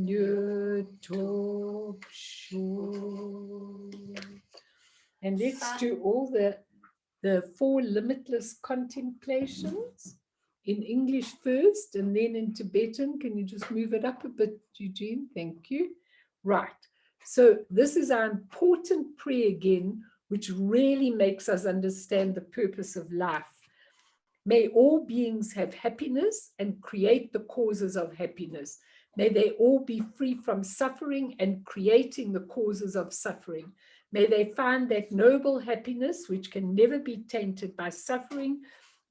your talk show. And let's do all the 4 limitless contemplations in English first and then in Tibetan. Can you just move it up a bit, Eugene? Thank you. Right. So this is our important prayer again, which really makes us understand the purpose of life. May all beings have happiness and create the causes of happiness. May they all be free from suffering and creating the causes of suffering. May they find that noble happiness which can never be tainted by suffering.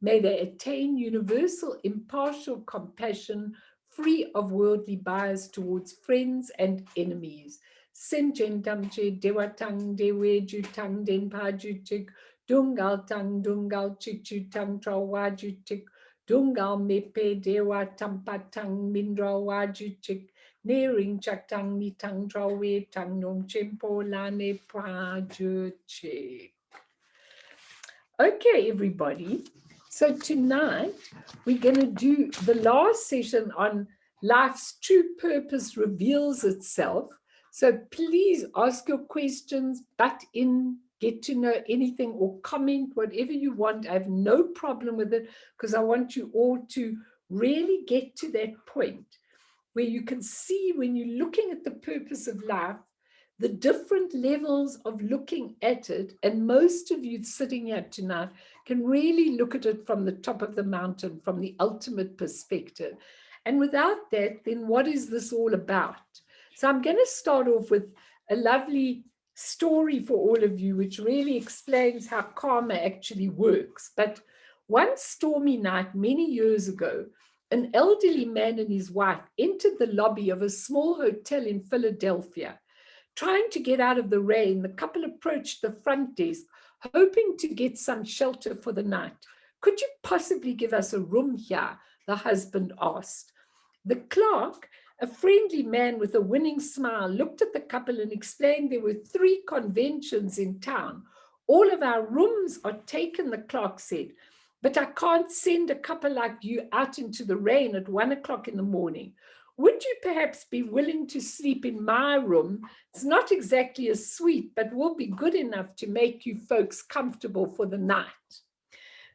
May they attain universal impartial compassion, free of worldly bias towards friends and enemies. Senjen damje dewatang dewe jutang denpa jutik dungal tang dungal chichu tang trawa jutik dungal mepe dewa tampatang mindra wajutik nering chatang ni tang trawe tang nom chimpo lane prajutik. Okay, everybody. So tonight we're going to do the last session on life's true purpose reveals itself. So please ask your questions, butt in, get to know anything or comment, whatever you want. I have no problem with it because I want you all to really get to that point where you can see when you're looking at the purpose of life, the different levels of looking at it. And most of you sitting here tonight can really look at it from the top of the mountain, from the ultimate perspective. And without that, then what is this all about? So I'm going to start off with a lovely story for all of you, which really explains how karma actually works. But one stormy night many years ago, an elderly man and his wife entered the lobby of a small hotel in Philadelphia. Trying to get out of the rain, the couple approached the front desk, hoping to get some shelter for the night. Could you possibly give us a room here? The husband asked. The clerk, a friendly man with a winning smile, looked at the couple and explained there were 3 conventions in town. All of our rooms are taken, the clerk said, but I can't send a couple like you out into the rain at 1 o'clock in the morning. Would you perhaps be willing to sleep in my room? It's not exactly a suite, but will be good enough to make you folks comfortable for the night.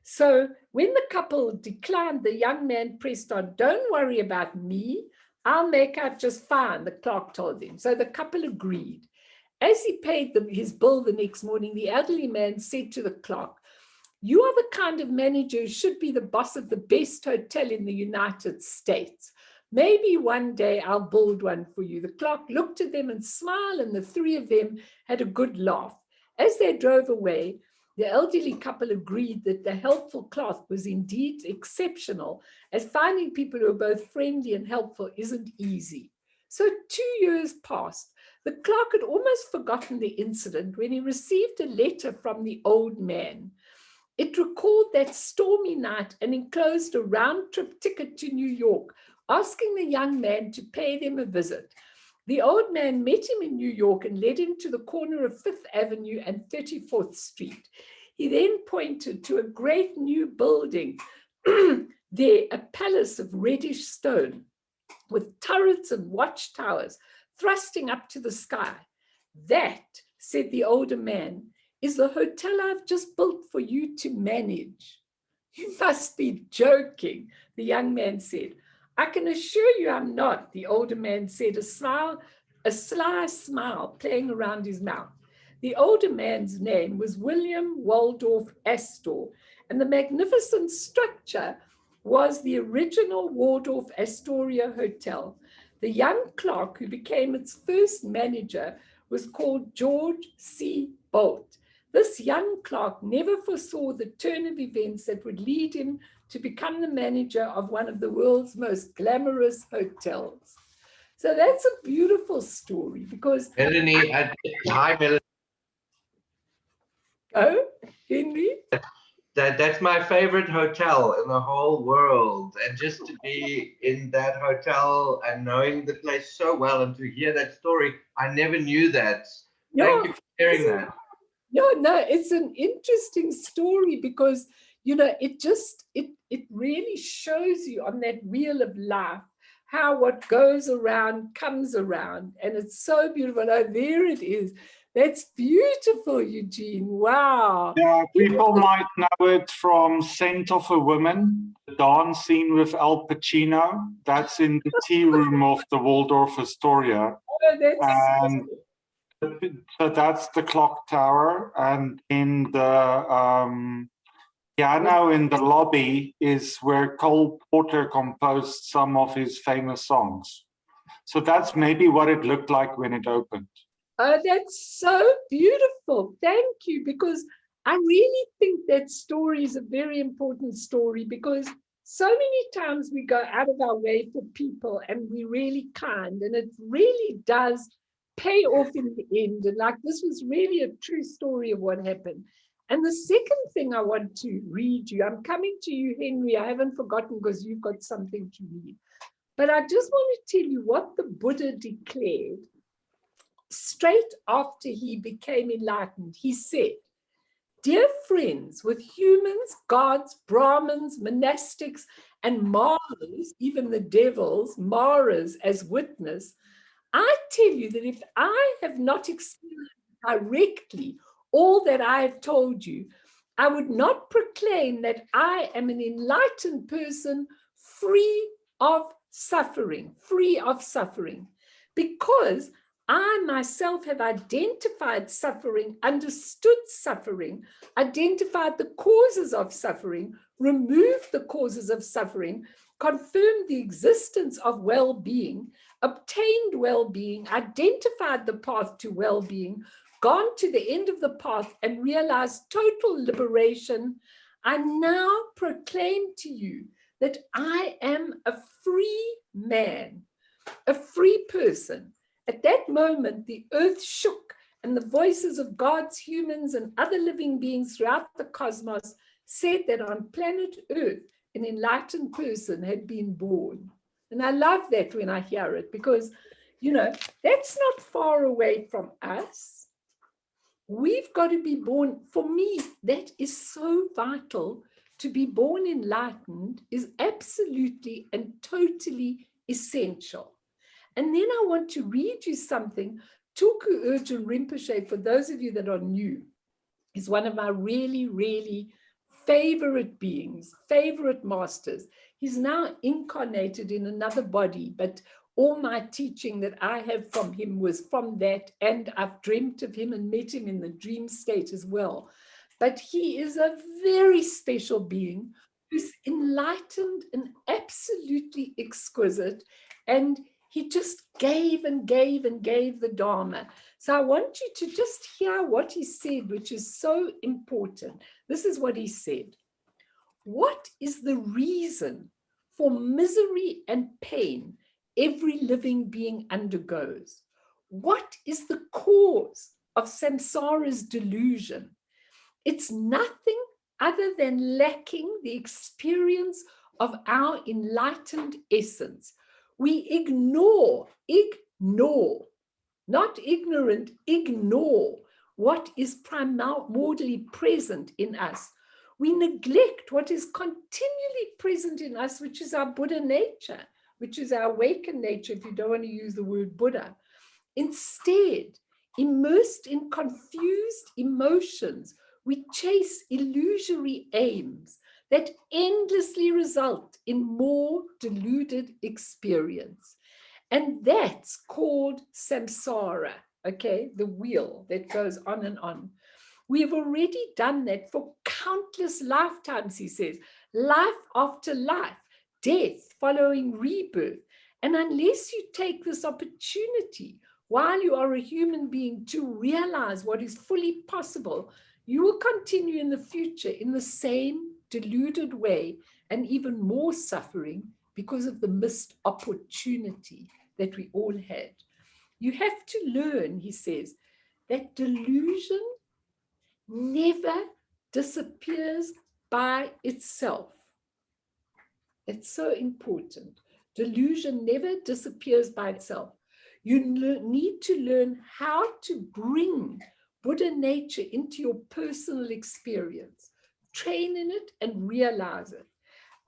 So when the couple declined, the young man pressed on, don't worry about me. I'll make out just fine, the clerk told him. So the couple agreed. As he paid his bill the next morning, the elderly man said to the clerk, you are the kind of manager who should be the boss of the best hotel in the United States. Maybe one day I'll build one for you. The clerk looked at them and smiled, and the 3 of them had a good laugh. As they drove away, the elderly couple agreed that the helpful clerk was indeed exceptional, as finding people who are both friendly and helpful isn't easy. So 2 years passed. The clerk had almost forgotten the incident when he received a letter from the old man. It recalled that stormy night and enclosed a round-trip ticket to New York, asking the young man to pay them a visit. The old man met him in New York and led him to the corner of 5th Avenue and 34th Street. He then pointed to a great new building there, a palace of reddish stone with turrets and watchtowers thrusting up to the sky. That, said the older man, is the hotel I've just built for you to manage. You must be joking, the young man said. I can assure you I'm not, the older man said, a sly smile playing around his mouth. The older man's name was William Waldorf Astor, and the magnificent structure was the original Waldorf Astoria Hotel. The young clerk who became its first manager was called George C. Bolt. This young clerk never foresaw the turn of events that would lead him to become the manager of one of the world's most glamorous hotels. So that's a beautiful story because... Melanie, hi, Melanie. Oh, Henry? That's my favorite hotel in the whole world. And just to be in that hotel and knowing the place so well and to hear that story, I never knew that. Thank you for sharing that. No, it's an interesting story because, you know, it really shows you on that wheel of life how what goes around comes around. And it's so beautiful. Oh, there it is. That's beautiful, Eugene. Wow. Yeah, people might know it from Scent of a Woman, the dance scene with Al Pacino. That's in the tea room of the Waldorf Astoria. Oh, that's And so that's the clock tower. And in the piano in the lobby is where Cole Porter composed some of his famous songs. So that's maybe what it looked like when it opened. Oh, that's so beautiful. Thank you, because I really think that story is a very important story, because so many times we go out of our way for people and we're really kind, and it really does pay off in the end. And like, this was really a true story of what happened. And the second thing I want to read you, I'm coming to you, Henry. I haven't forgotten because you've got something to read. But I just want to tell you what the Buddha declared straight after he became enlightened. He said, "Dear friends, with humans, gods, Brahmins, monastics, and Maras, even the devils, Maras as witness, I tell you that if I have not experienced directly all that I have told you, I would not proclaim that I am an enlightened person free of suffering, because I myself have identified suffering, understood suffering, identified the causes of suffering, removed the causes of suffering, confirmed the existence of well-being, obtained well-being, identified the path to well-being, gone to the end of the path and realized total liberation. I now proclaim to you that I am a free man, a free person." At that moment, the earth shook, and the voices of gods, humans, and other living beings throughout the cosmos said that on planet Earth, an enlightened person had been born. And I love that when I hear it, because, you know, that's not far away from us. We've got to be born. For me, that is so vital. To be born enlightened is absolutely and totally essential. And then I want to read you something. Tulku Urgyen Rinpoche, for those of you that are new, is one of my really, really favorite beings, favorite masters. He's now incarnated in another body, but all my teaching that I have from him was from that, and I've dreamt of him and met him in the dream state as well. But he is a very special being who's enlightened and absolutely exquisite, and he just gave and gave and gave the Dharma. So I want you to just hear what he said, which is so important. This is what he said. "What is the reason for misery and pain every living being undergoes? What is the cause of samsara's delusion? It's nothing other than lacking the experience of our enlightened essence. We ignore, not ignorant, ignore what is primordially present in us. We neglect what is continually present in us, which is our Buddha nature, which is our awakened nature, if you don't want to use the word Buddha. Instead, immersed in confused emotions, we chase illusory aims that endlessly result in more deluded experience. And that's called samsara, okay? The wheel that goes on and on. We have already done that for countless lifetimes, he says, life after life, death following rebirth. And unless you take this opportunity while you are a human being to realize what is fully possible, you will continue in the future in the same deluded way and even more suffering because of the missed opportunity that we all had. You have to learn, he says, that delusion never disappears by itself. It's so important. Delusion never disappears by itself. You need to learn how to bring Buddha nature into your personal experience, train in it and realize it.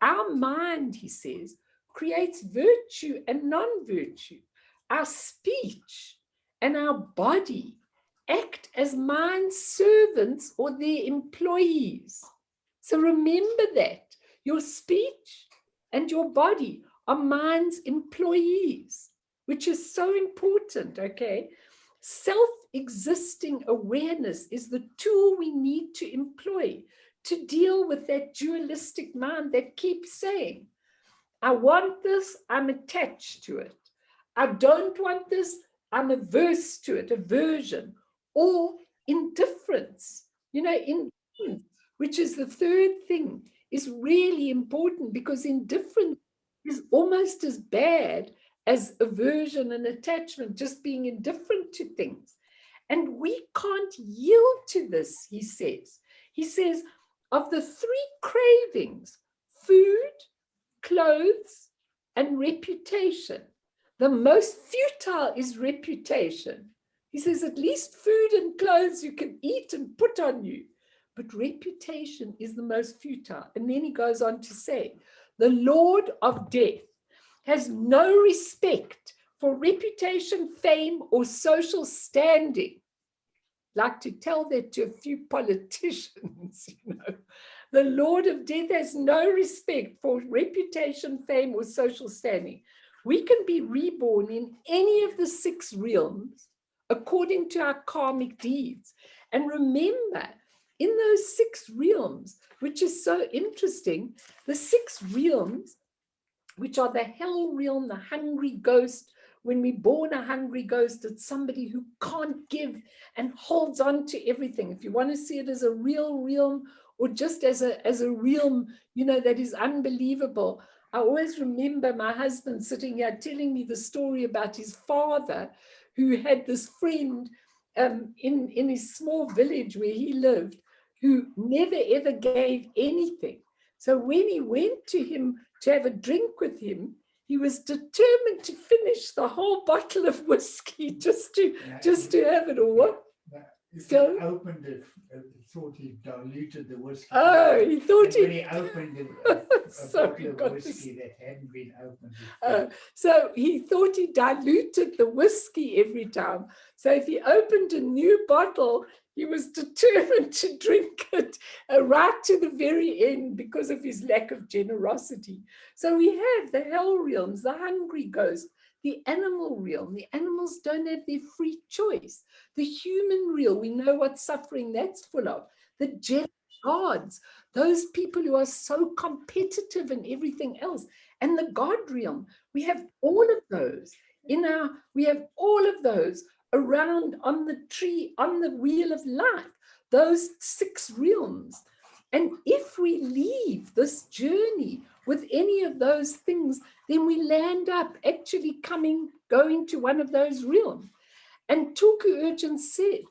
Our mind, he says, creates virtue and non-virtue. Our speech and our body act as mind's servants or their employees. So remember that. Your speech and your body are mind's employees, which is so important, okay? Self-existing awareness is the tool we need to employ to deal with that dualistic mind that keeps saying, I want this, I'm attached to it. I don't want this, I'm averse to it, aversion, or indifference. You know, indifference, which is the third thing, is really important, because indifference is almost as bad as aversion and attachment, just being indifferent to things. And we can't yield to this, he says. He says, of the three cravings, food, clothes, and reputation, the most futile is reputation. He says, at least food and clothes you can eat and put on you, but reputation is the most futile. And then he goes on to say, the Lord of death has no respect for reputation, fame, or social standing. Like to tell that to a few politicians, you know. The Lord of death has no respect for reputation, fame, or social standing. We can be reborn in any of the 6 realms according to our karmic deeds. And remember, in those 6 realms, which is so interesting, the 6 realms, which are the hell realm, the hungry ghost. When we're born a hungry ghost, it's somebody who can't give and holds on to everything. If you want to see it as a real realm, or just as a realm, you know, that is unbelievable. I always remember my husband sitting here telling me the story about his father, who had this friend in his small village where he lived, who never ever gave anything. So when he went to him to have a drink with him, he was determined to finish the whole bottle of whiskey just to have it all. If he opened it, thought he diluted the whiskey. Oh, he thought when he opened a bottle of whiskey that hadn't been opened. So he thought he diluted the whiskey every time. So if he opened a new bottle, he was determined to drink it right to the very end because of his lack of generosity. So we have the hell realms, the hungry ghost, the animal realm. The animals don't have their free choice. The human realm, we know what suffering that's full of. The jealous gods, those people who are so competitive and everything else. And the God realm, we have all of those we have all of those around on the tree, on the wheel of life, those 6 realms. And if we leave this journey with any of those things, then we land up actually going to one of those realms. And Tulku Urchin said,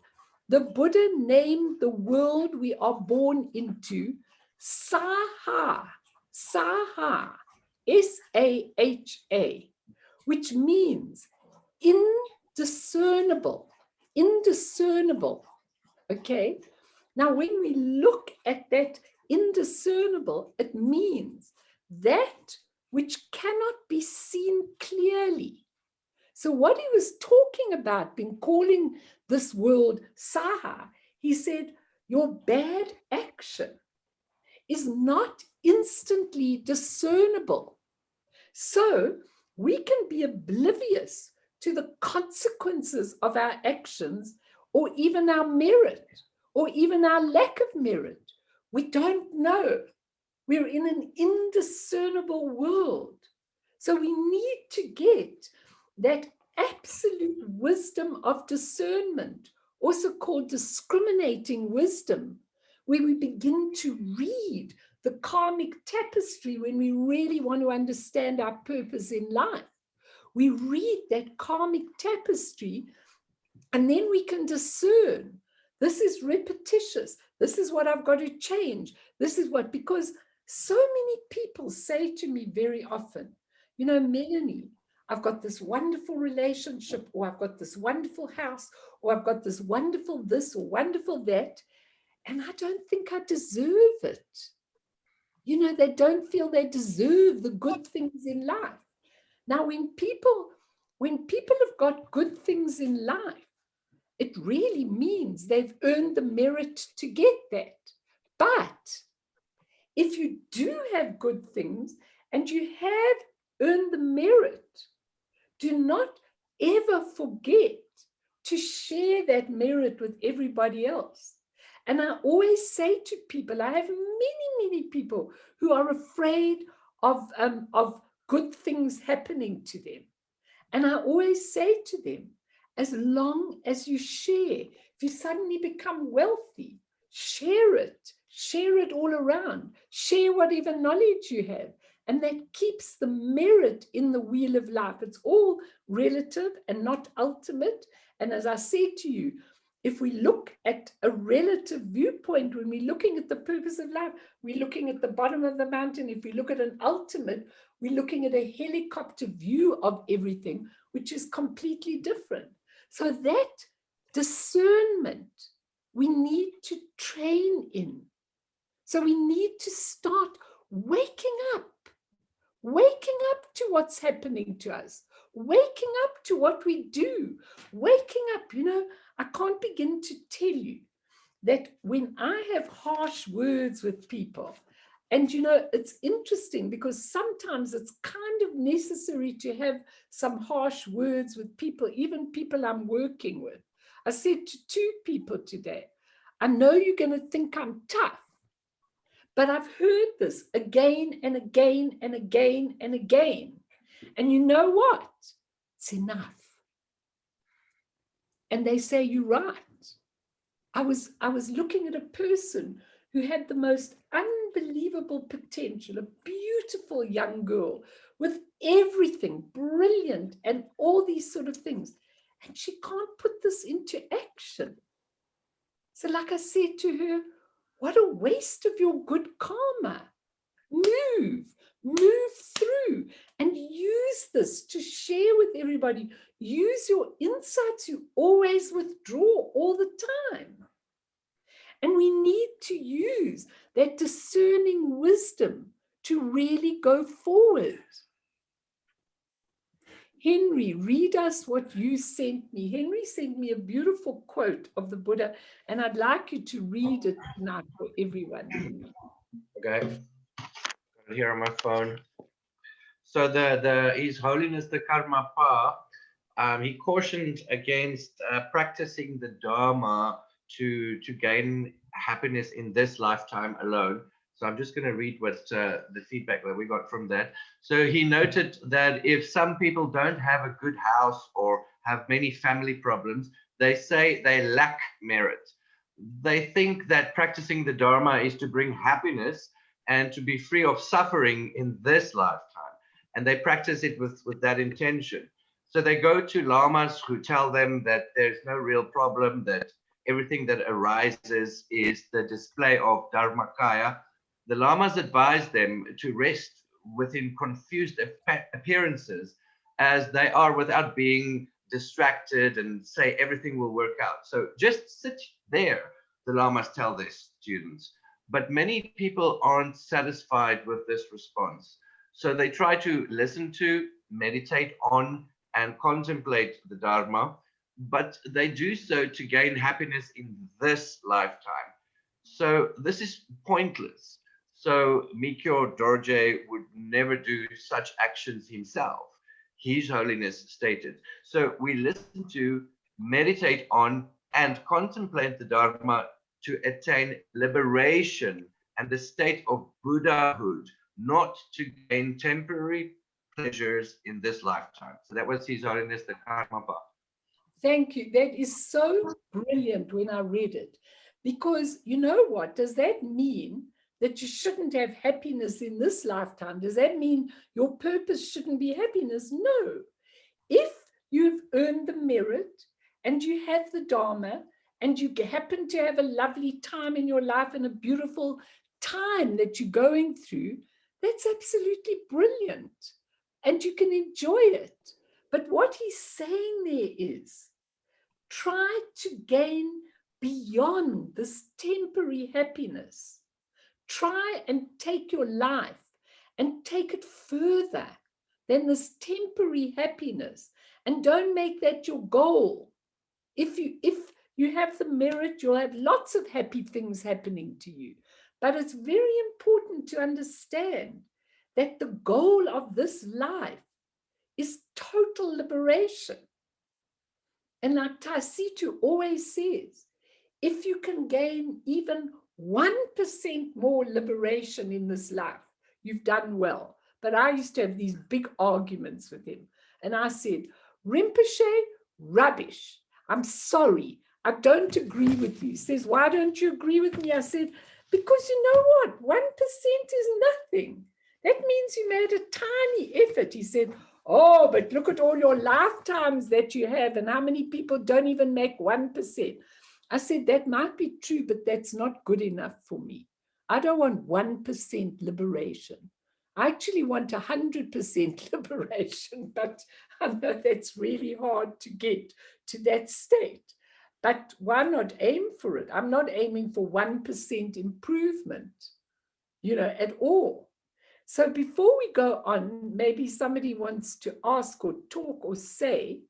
the Buddha named the world we are born into Saha, Saha, S-A-H-A, which means indiscernible, okay? Now, when we look at that indiscernible, it means that which cannot be seen clearly. So what he was talking about, being calling this world Saha, he said, your bad action is not instantly discernible. So we can be oblivious to the consequences of our actions, or even our merit, or even our lack of merit. We don't know. We're in an indiscernible world. So we need to get that absolute wisdom of discernment, also called discriminating wisdom, where we begin to read the karmic tapestry when we really want to understand our purpose in life. We read that karmic tapestry, and then we can discern, this is repetitious. This is what I've got to change. This is what, because so many people say to me very often, you know, Melanie, I've got this wonderful relationship, or I've got this wonderful house, or I've got this wonderful this or wonderful that, and I don't think I deserve it. You know, they don't feel they deserve the good things in life. Now, when people have got good things in life, it really means they've earned the merit to get that. But if you do have good things and you have earned the merit, do not ever forget to share that merit with everybody else. And I always say to people, I have many people who are afraid of good things happening to them. And I always say to them, as long as you share, if you suddenly become wealthy, share it all around, share whatever knowledge you have. And that keeps the merit in the wheel of life. It's all relative and not ultimate. And as I said to you, if we look at a relative viewpoint, when we're looking at the purpose of life, we're looking at the bottom of the mountain. If we look at an ultimate, we're looking at a helicopter view of everything, which is completely different. So that discernment we need to train in. So we need to start waking up to what's happening to us, waking up to what we do, waking up. You know, I can't begin to tell you that when I have harsh words with people, and you know, it's interesting because sometimes it's kind of necessary to have some harsh words with people, even people I'm working with. I said to 2 people today, I know you're going to think I'm tough, but I've heard this again and again and again and again. And you know what? It's enough. And they say, you're right. I was looking at a person who had the most unbelievable potential, a beautiful young girl with everything, brilliant, and all these sort of things. And she can't put this into action. So like I said to her, what a waste of your good karma. Move through and use this to share with everybody. Use your insights. You always withdraw all the time. And we need to use that discerning wisdom to really go forward. Henry, read us what you sent me. Henry sent me a beautiful quote of the Buddha, and I'd like you to read it tonight for everyone, Henry. Okay. Got it here on my phone. So the His Holiness the Karmapa, he cautioned against practicing the Dharma to gain happiness in this lifetime alone. So I'm just going to read what the feedback that we got from that. So he noted that if some people don't have a good house or have many family problems, they say they lack merit. They think that practicing the Dharma is to bring happiness and to be free of suffering in this lifetime. And they practice it with that intention. So they go to lamas who tell them that there's no real problem, that everything that arises is the display of Dharmakaya. The lamas advise them to rest within confused appearances as they are without being distracted and say everything will work out. So just sit there, the lamas tell their students. But many people aren't satisfied with this response. So they try to listen to, meditate on, and contemplate the Dharma, but they do so to gain happiness in this lifetime. So this is pointless. So Mikyo Dorje would never do such actions himself, His Holiness stated. So we listen to, meditate on, and contemplate the Dharma to attain liberation and the state of Buddhahood, not to gain temporary pleasures in this lifetime. So that was His Holiness the Karmapa. Thank you. That is so brilliant when I read it. Because you know what? Does that mean that you shouldn't have happiness in this lifetime? Does that mean your purpose shouldn't be happiness? No. If you've earned the merit and you have the Dharma and you happen to have a lovely time in your life and a beautiful time that you're going through, that's absolutely brilliant. And you can enjoy it. But what he's saying there is, try to gain beyond this temporary happiness. try and take your life and take it further than this temporary happiness, and don't make that your goal. If you have the merit, you'll have lots of happy things happening to you. But it's very important to understand that the goal of this life is total liberation. And like Taisitu always says, if you can gain even 1% more liberation in this life, you've done well. But I used to have these big arguments with him. And I said, Rinpoche, rubbish. I'm sorry. I don't agree with you. He says, why don't you agree with me? I said, because you know what? 1% is nothing. That means you made a tiny effort. He said, oh, but look at all your lifetimes that you have and how many people don't even make 1%. I said, that might be true, but that's not good enough for me. I don't want 1% liberation. I actually want 100% liberation, but I know that's really hard to get to that state. But why not aim for it? I'm not aiming for 1% improvement, at all. So before we go on, maybe somebody wants to ask or talk or say,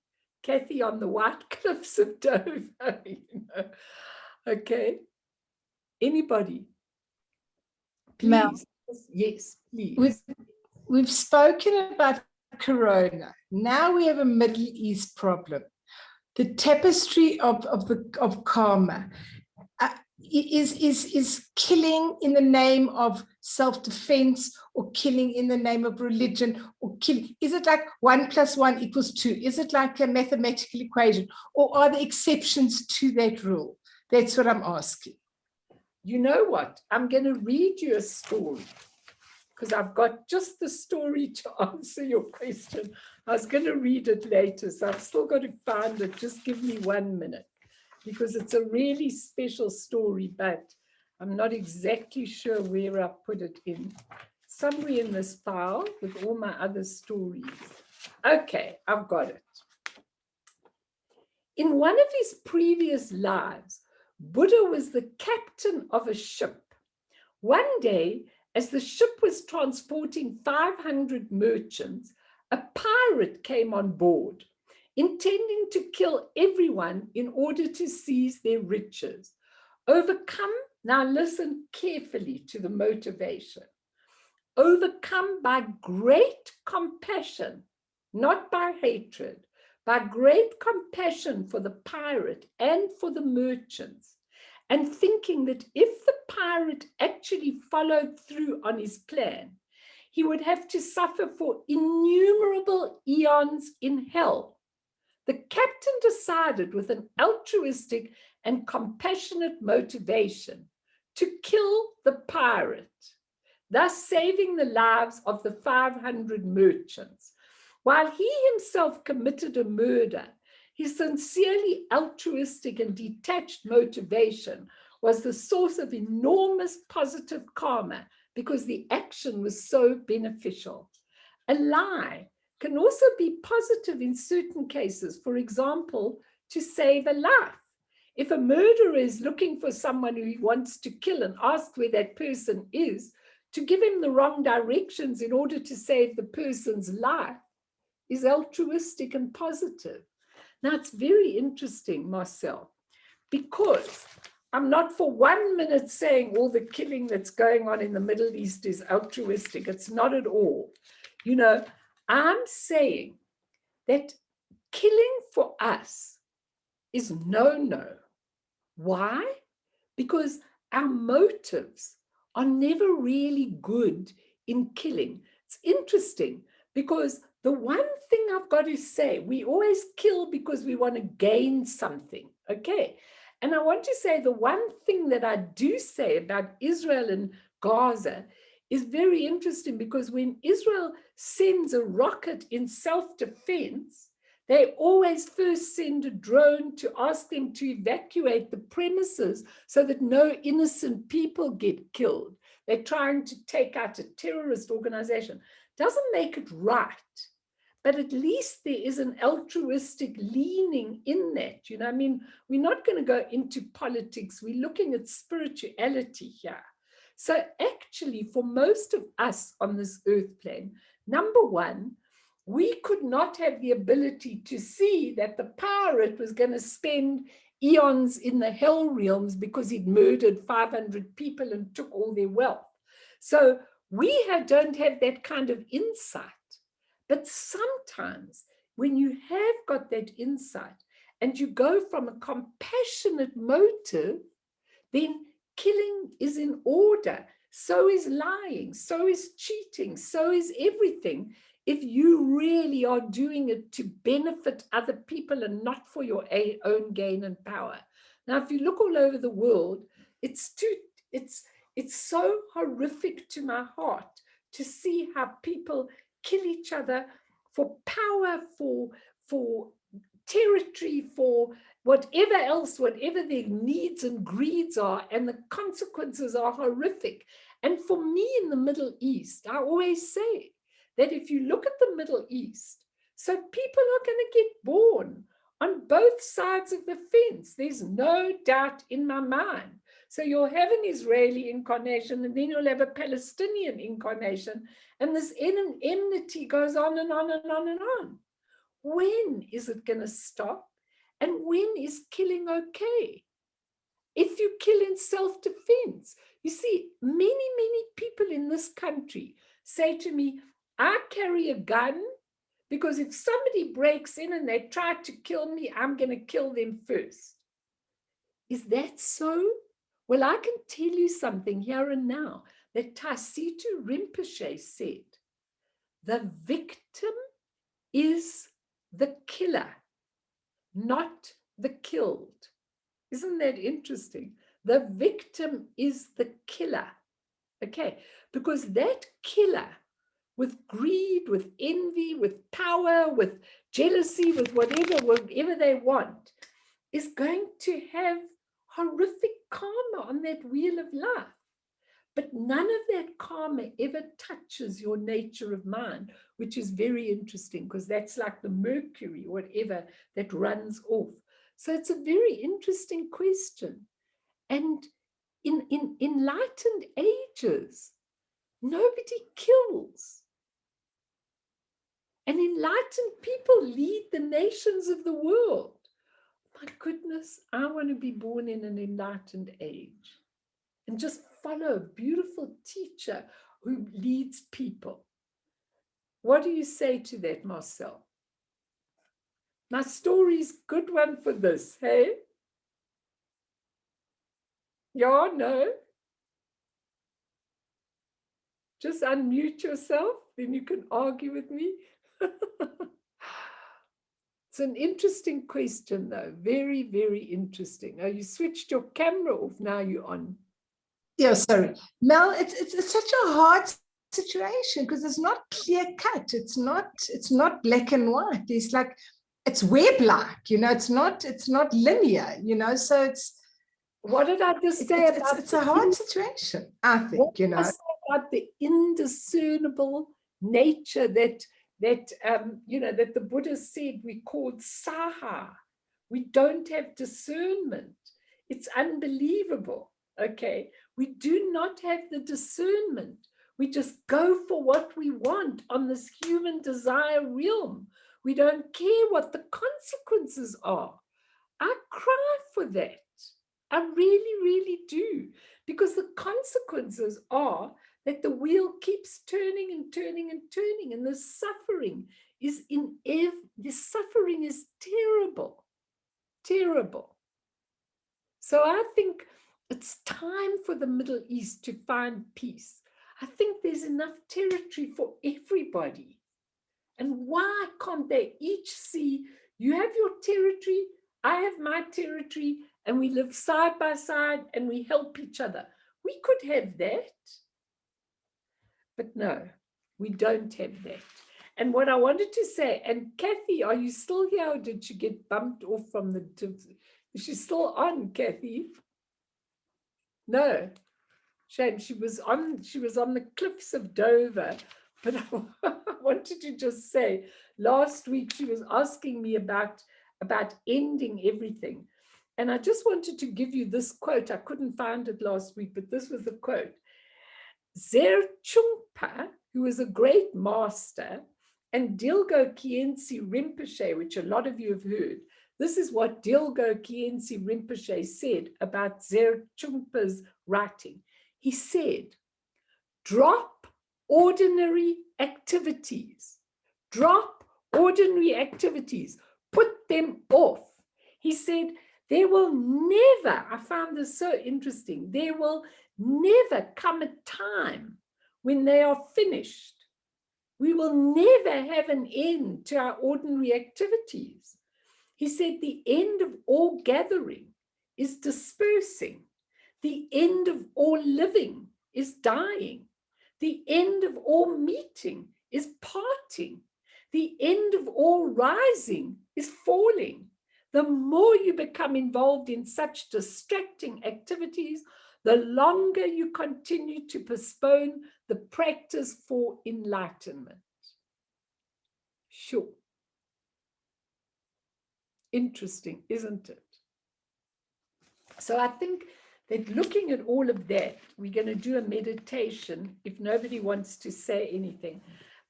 Kathy on the White Cliffs of Dover, Okay. Anybody? Please. Mel, yes, please. We've spoken about Corona. Now we have a Middle East problem. The tapestry of karma is killing in the name of self-defense, or killing in the name of religion, or killing. Is it like 1 + 1 = 2? Is it like a mathematical equation, or are there exceptions to that rule? That's what I'm asking. You know what? I'm going to read you a story, because I've got just the story to answer your question. I was going to read it later, so I've still got to find it. Just give me 1 minute, because it's a really special story, but I'm not exactly sure where I put it in. Somewhere in this file with all my other stories. Okay, I've got it. In one of his previous lives, Buddha was the captain of a ship. One day, as the ship was transporting 500 merchants, a pirate came on board, intending to kill everyone in order to seize their riches. Overcome, now listen carefully to the motivation, overcome by great compassion, not by hatred, by great compassion for the pirate and for the merchants, and thinking that if the pirate actually followed through on his plan, he would have to suffer for innumerable eons in hell. The captain decided, with an altruistic and compassionate motivation, to kill the pirate, thus saving the lives of the 500 merchants. While he himself committed a murder, his sincerely altruistic and detached motivation was the source of enormous positive karma, because the action was so beneficial. A lie can also be positive in certain cases, for example, to save a life. If a murderer is looking for someone who he wants to kill and asks where that person is, to give him the wrong directions in order to save the person's life is altruistic and positive. Now, it's very interesting, Marcel, because I'm not for 1 minute saying all the killing that's going on in the Middle East is altruistic. It's not at all. I'm saying that killing for us is no. Why? Because our motives are never really good in killing. It's interesting, because the one thing I've got to say, we always kill because we want to gain something, okay? And I want to say the one thing that I do say about Israel and Gaza is very interesting, because when Israel sends a rocket in self-defense, they always first send a drone to ask them to evacuate the premises so that no innocent people get killed. They're trying to take out a terrorist organization. Doesn't make it right, but at least there is an altruistic leaning in that. I mean, we're not going to go into politics. We're looking at spirituality here. So actually, for most of us on this earth plane, number one, we could not have the ability to see that the pirate was going to spend eons in the hell realms because he'd murdered 500 people and took all their wealth. So we don't have that kind of insight. But sometimes when you have got that insight and you go from a compassionate motive, then killing is in order. So is lying, so is cheating, so is everything. If you really are doing it to benefit other people and not for your own gain and power. Now, if you look all over the world, it's so horrific to my heart to see how people kill each other for power, for territory, for whatever else, whatever their needs and greeds are, and the consequences are horrific. And for me in the Middle East, I always say that if you look at the Middle East, so people are going to get born on both sides of the fence. There's no doubt in my mind. So you'll have an Israeli incarnation, and then you'll have a Palestinian incarnation, and this enmity goes on and on and on and on. When is it going to stop? And when is killing okay? If you kill in self-defense, you see, many people in this country say to me, I carry a gun because if somebody breaks in and they try to kill me, I'm going to kill them first. Is that so? Well, I can tell you something here and now that Taisitu Rinpoche said. The victim is the killer, not the killed. Isn't that interesting? The victim is the killer. Okay, because that killer, with greed, with envy, with power, with jealousy, with whatever they want, is going to have horrific karma on that wheel of life. But none of that karma ever touches your nature of mind, which is very interesting because that's like the mercury, whatever, that runs off. So it's a very interesting question. And in enlightened ages, nobody kills. And enlightened people lead the nations of the world. My goodness, I want to be born in an enlightened age and just follow a beautiful teacher who leads people. What do you say to that, Marcel? My story's a good one for this, hey? Yeah, no? Just unmute yourself, then you can argue with me. It's an interesting question, though. Very, very interesting. Oh, you switched your camera off. Now you're on. Yeah, sorry. Mel, it's such a hard situation because it's not clear cut. It's not black and white. It's web-like, it's not linear, so it's. What did I just say about it's a hard situation, I think, what did I say about the indiscernible nature that the Buddha said we called saha. We don't have discernment. It's unbelievable. Okay, we do not have the discernment. We just go for what we want on this human desire realm. We don't care what the consequences are. I cry for that. I really, really do. Because the consequences are that the wheel keeps turning and turning and turning, and the suffering is terrible, terrible. So I think it's time for the Middle East to find peace. I think there's enough territory for everybody. And why can't they each see, you have your territory, I have my territory, and we live side by side and we help each other? We could have that. But no, we don't have that. And what I wanted to say, and Kathy, are you still here or did she get bumped off from the, is she still on, Kathy? No, shame. She was on the cliffs of Dover. But I wanted to just say, last week she was asking me about ending everything. And I just wanted to give you this quote. I couldn't find it last week, but this was the quote. Zerchungpa, who was a great master, and Dilgo Khyentse Rinpoche, which a lot of you have heard. This is what Dilgo Khyentse Rinpoche said about Zerchungpa's writing. He said, drop ordinary activities. Drop ordinary activities. Put them off. He said, there will never, I found this so interesting, there will never come a time when they are finished. We will never have an end to our ordinary activities. He said, the end of all gathering is dispersing. The end of all living is dying. The end of all meeting is parting. The end of all rising is falling. The more you become involved in such distracting activities, the longer you continue to postpone the practice for enlightenment. Sure. Interesting, isn't it? So I think that looking at all of that, we're going to do a meditation if nobody wants to say anything.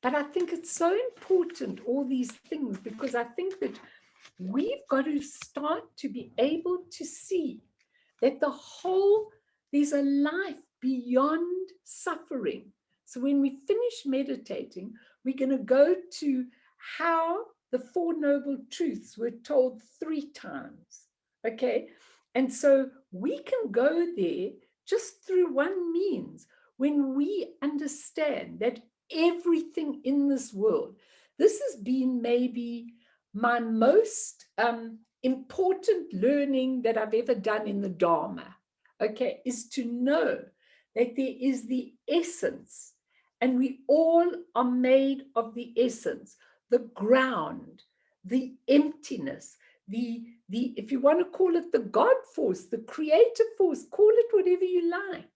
But I think it's so important, all these things, because I think that we've got to start to be able to see that there's a life beyond suffering. So when we finish meditating, we're going to go to how the Four Noble Truths were told 3 times. Okay. And so we can go there just through one means when we understand that everything in this world, this has been maybe my most important learning that I've ever done in the Dharma, okay, is to know that there is the essence, and we all are made of the essence, the ground, the emptiness, if you want to call it the God force, the creative force, call it whatever you like.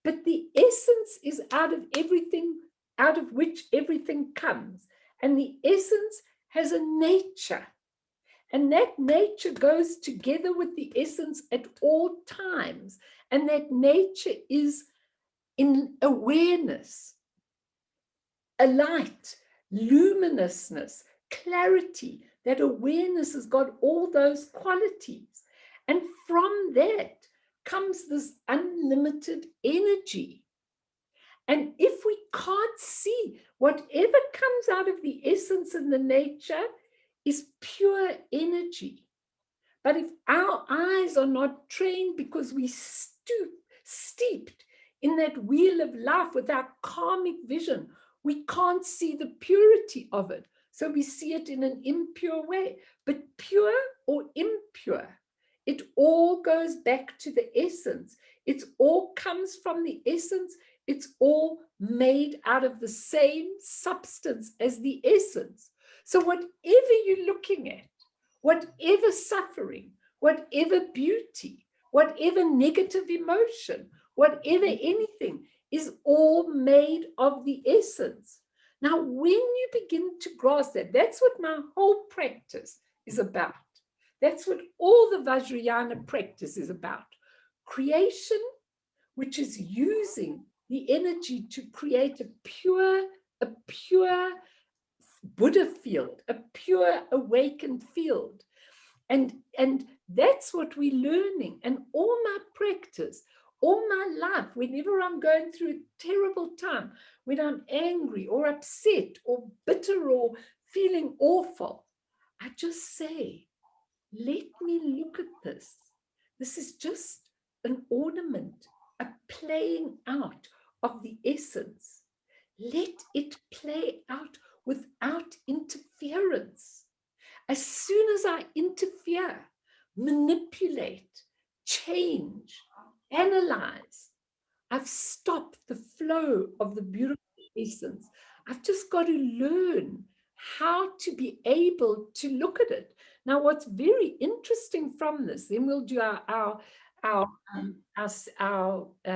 But the essence is out of everything, out of which everything comes. And the essence has a nature. And that nature goes together with the essence at all times. And that nature is in awareness, a light, luminousness, clarity. That awareness has got all those qualities. And from that comes this unlimited energy. And if we can't see, whatever comes out of the essence and the nature is pure energy. But if our eyes are not trained because we steeped in that wheel of life with our karmic vision, we can't see the purity of it. So we see it in an impure way. But pure or impure, it all goes back to the essence. It all comes from the essence. It's all made out of the same substance as the essence. So whatever you're looking at, whatever suffering, whatever beauty, whatever negative emotion, whatever anything is all made of the essence. Now, when you begin to grasp that, that's what my whole practice is about. That's what all the Vajrayana practice is about. Creation, which is using the energy to create a pure Buddha field, a pure awakened field. And that's what we're learning. And all my practice, all my life, whenever I'm going through a terrible time, when I'm angry or upset or bitter or feeling awful, I just say, let me look at this. This is just an ornament, a playing out of the essence. Let it play out without interference. As soon as I interfere, manipulate, change, analyze, I've stopped the flow of the beautiful essence. I've just got to learn how to be able to look at it. Now, what's very interesting from this, then we'll do our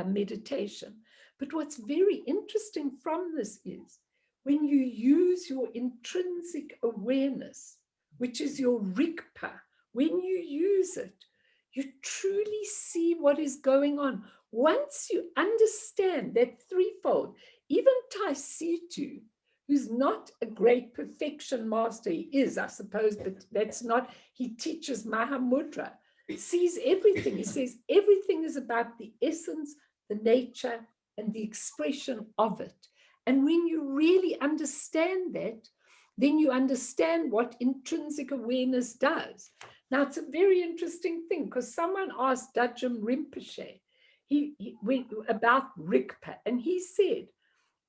meditation. But what's very interesting from this is when you use your intrinsic awareness, which is your Rigpa, when you use it, you truly see what is going on. once you understand that threefold, even Taisitu, who's not a great perfection master, he is, I suppose, but that's not, he teaches Mahamudra, sees everything. He says everything is about the essence, the nature, and the expression of it. And when you really understand that, then you understand what intrinsic awareness does. Now, it's a very interesting thing, because someone asked Dajjam Rinpoche about Rigpa, and he said,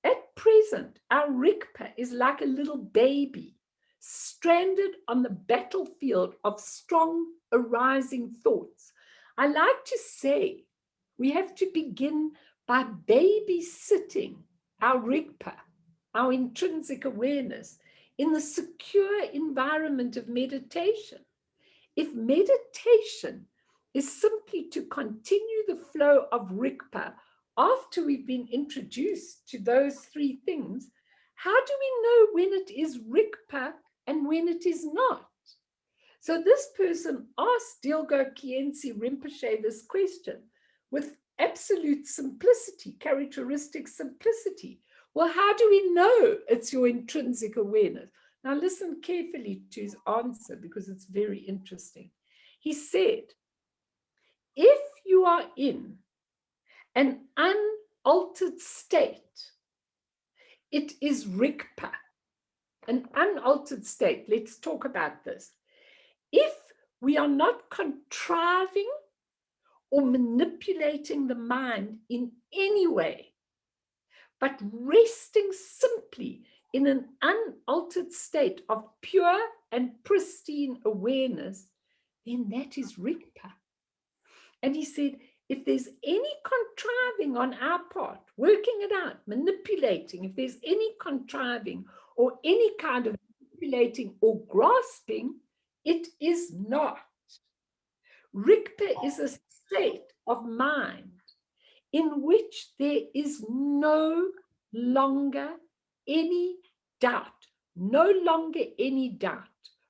at present, our Rigpa is like a little baby stranded on the battlefield of strong arising thoughts. I like to say we have to begin by babysitting our Rigpa, our intrinsic awareness, in the secure environment of meditation. If meditation is simply to continue the flow of Rigpa after we've been introduced to those three things, how do we know when it is Rigpa and when it is not? So this person asked Dilgo Khyentse Rinpoche this question with absolute simplicity, characteristic simplicity. Well, how do we know it's your intrinsic awareness? Now listen carefully to his answer, because it's very interesting. He said, if you are in an unaltered state, it is Rigpa, an unaltered state. Let's talk about this. If we are not contriving or manipulating the mind in any way, but resting simply in an unaltered state of pure and pristine awareness, then that is Rigpa. And he said, if there's any contriving on our part, working it out, manipulating, if there's any contriving or any kind of manipulating or grasping, it is not. Rigpa is a state of mind in which there is no longer any doubt,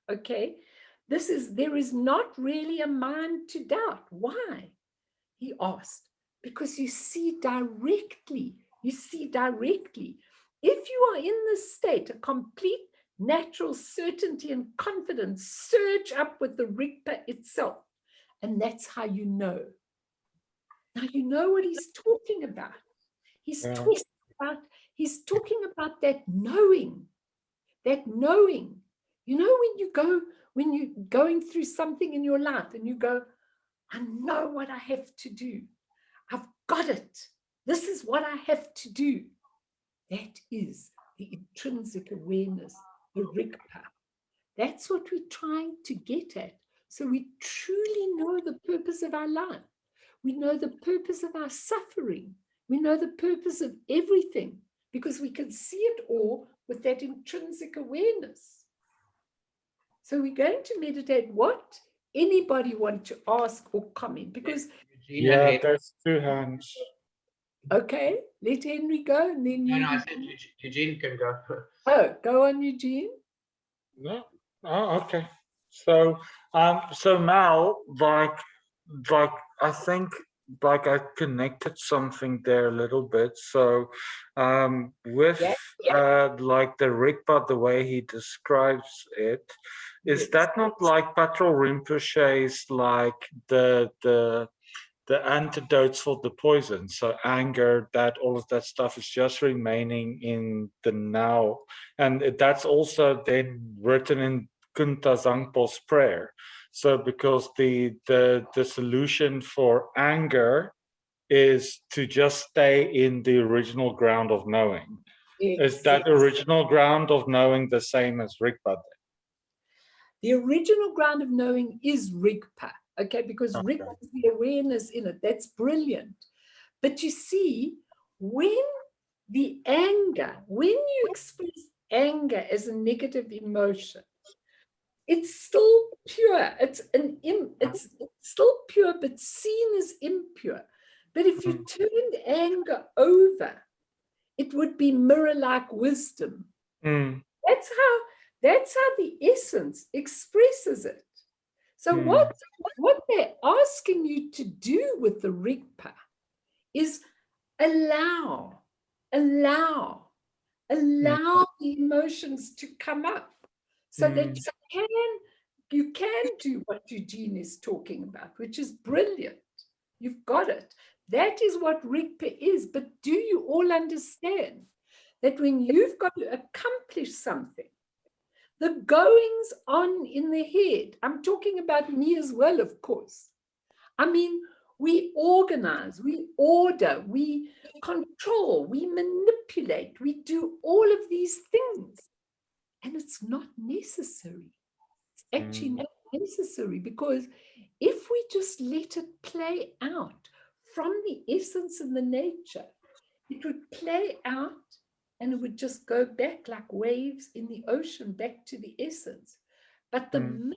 okay? There is not really a mind to doubt. Why? He asked, because you see directly. If you are in this state, a complete natural certainty and confidence surge up with the Rigpa itself. And that's how you know. Now you know what he's talking about. He's talking about that knowing. You know, when you're going through something in your life and you go, I know what I have to do. I've got it. This is what I have to do. That is the intrinsic awareness, the Rigpa. That's what we're trying to get at. So we truly know the purpose of our life. We know the purpose of our suffering. We know the purpose of everything, because we can see it all with that intrinsic awareness. So we're going to meditate. What anybody want to ask or comment? Because yeah, there's two hands. Okay, let Henry go, and then you. No, I said Eugene can go. Oh, go on, Eugene. No. Oh, okay. So, so now, like I think, like I connected something there a little bit. So, with like the Rigpa, the way he describes it, is that not like Patrol Rinpoche's like the antidotes for the poison? So anger, that all of that stuff is just remaining in the now, and that's also then written in Kunta Zangpo's prayer. So because the solution for anger is to just stay in the original ground of knowing. Is that original ground of knowing the same as Rigpa? The original ground of knowing is Rigpa, okay, because Rigpa is the awareness in it. That's brilliant. But you see, when you express anger as a negative emotion, it's still pure. It's still pure, but seen as impure. But if you turned anger over, it would be mirror-like wisdom. That's how the essence expresses it. So what they're asking you to do with the Rigpa is allow the emotions to come up so that you can do what Eugene is talking about, which is brilliant. You've got it. That is what Rigpa is. But do you all understand that when you've got to accomplish something, the goings on in the head, I'm talking about me as well, of course. I mean, we organize, we order, we control, we manipulate, we do all of these things. And it's not necessary. It's actually not necessary, because if we just let it play out from the essence and the nature, it would play out and it would just go back like waves in the ocean, back to the essence. But the minute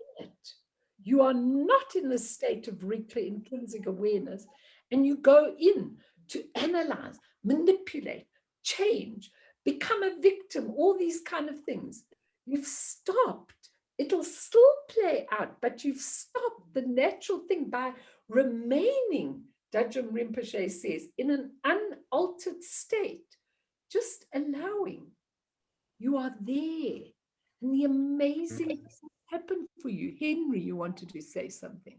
you are not in the state of Rigpa intrinsic awareness, and you go in to analyze, manipulate, change, become a victim, all these kind of things, you've stopped. It'll still play out, but you've stopped the natural thing by remaining, Dajjom Rinpoche says, in an unaltered state, just allowing. You are there, and the amazing things happen for you. Henry, you wanted to say something.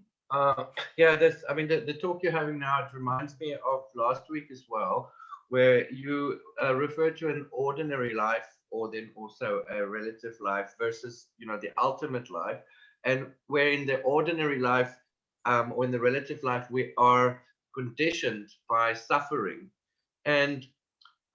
Yeah, I mean, the talk you're having now, it reminds me of last week as well, where you referred to an ordinary life, or then also a relative life versus, the ultimate life. And where in the ordinary life, or in the relative life, we are conditioned by suffering. And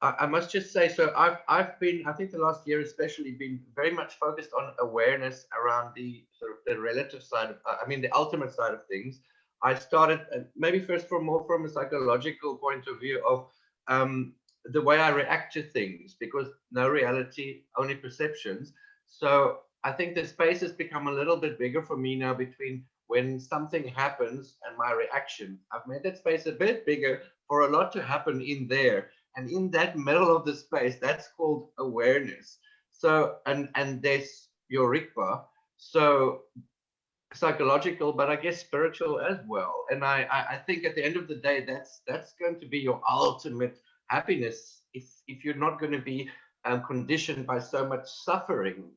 I must just say, so I've been, I think the last year especially, been very much focused on awareness around the sort of the relative side of, the ultimate side of things. I started maybe first from a psychological point of view of the way I react to things, because no reality, only perceptions. So I think the space has become a little bit bigger for me now between when something happens and my reaction. I've made that space a bit bigger for a lot to happen in there. And in that middle of the space, that's called awareness. So, and there's your Rigpa. So psychological, but I guess spiritual as well. And I think at the end of the day, that's going to be your ultimate happiness if you're not going to be conditioned by so much suffering.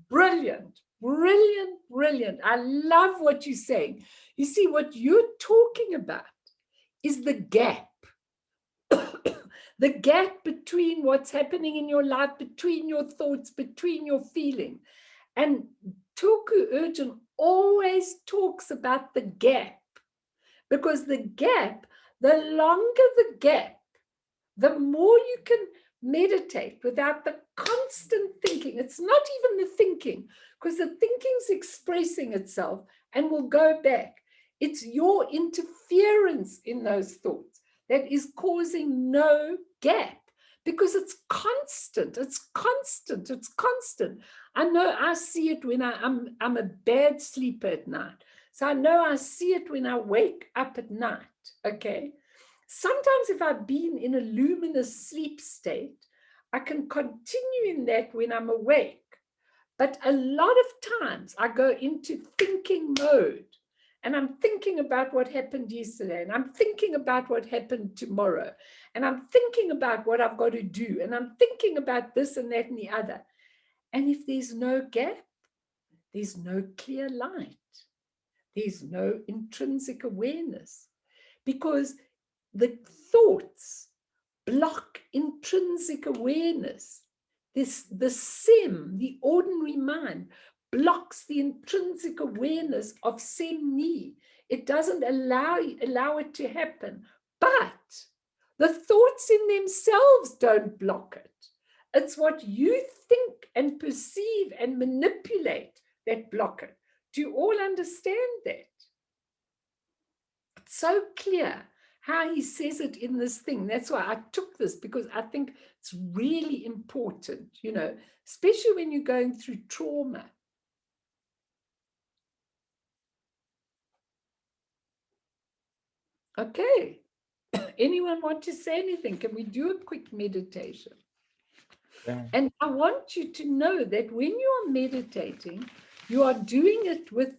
Brilliant, brilliant, brilliant. I love what you're saying. You see, what you're talking about is the gap. The gap between what's happening in your life, between your thoughts, between your feeling. And Tulku Urgent always talks about the gap, because the gap, the longer the gap, the more you can meditate without the constant thinking. It's not even the thinking, because the thinking's expressing itself and will go back. It's your interference in those thoughts that is causing no gap, because it's constant, it's constant, it's constant. I know I see it when I'm a bad sleeper at night. So I know I see it when I wake up at night, okay? Sometimes if I've been in a luminous sleep state, I can continue in that when I'm awake. But a lot of times I go into thinking mode, and I'm thinking about what happened yesterday, and I'm thinking about what happened tomorrow, and I'm thinking about what I've got to do, and I'm thinking about this and that and the other. And if there's no gap, there's no clear light. There's no intrinsic awareness, because the thoughts block intrinsic awareness. The SEM, the ordinary mind, blocks the intrinsic awareness of Sem-ni. It doesn't allow it to happen. But the thoughts in themselves don't block it. It's what you think and perceive and manipulate that block it. Do you all understand that? It's so clear how he says it in this thing. That's why I took this, because I think it's really important, especially when you're going through trauma. Okay. Anyone want to say anything? Can we do a quick meditation? Yeah. And I want you to know that when you are meditating, you are doing it with,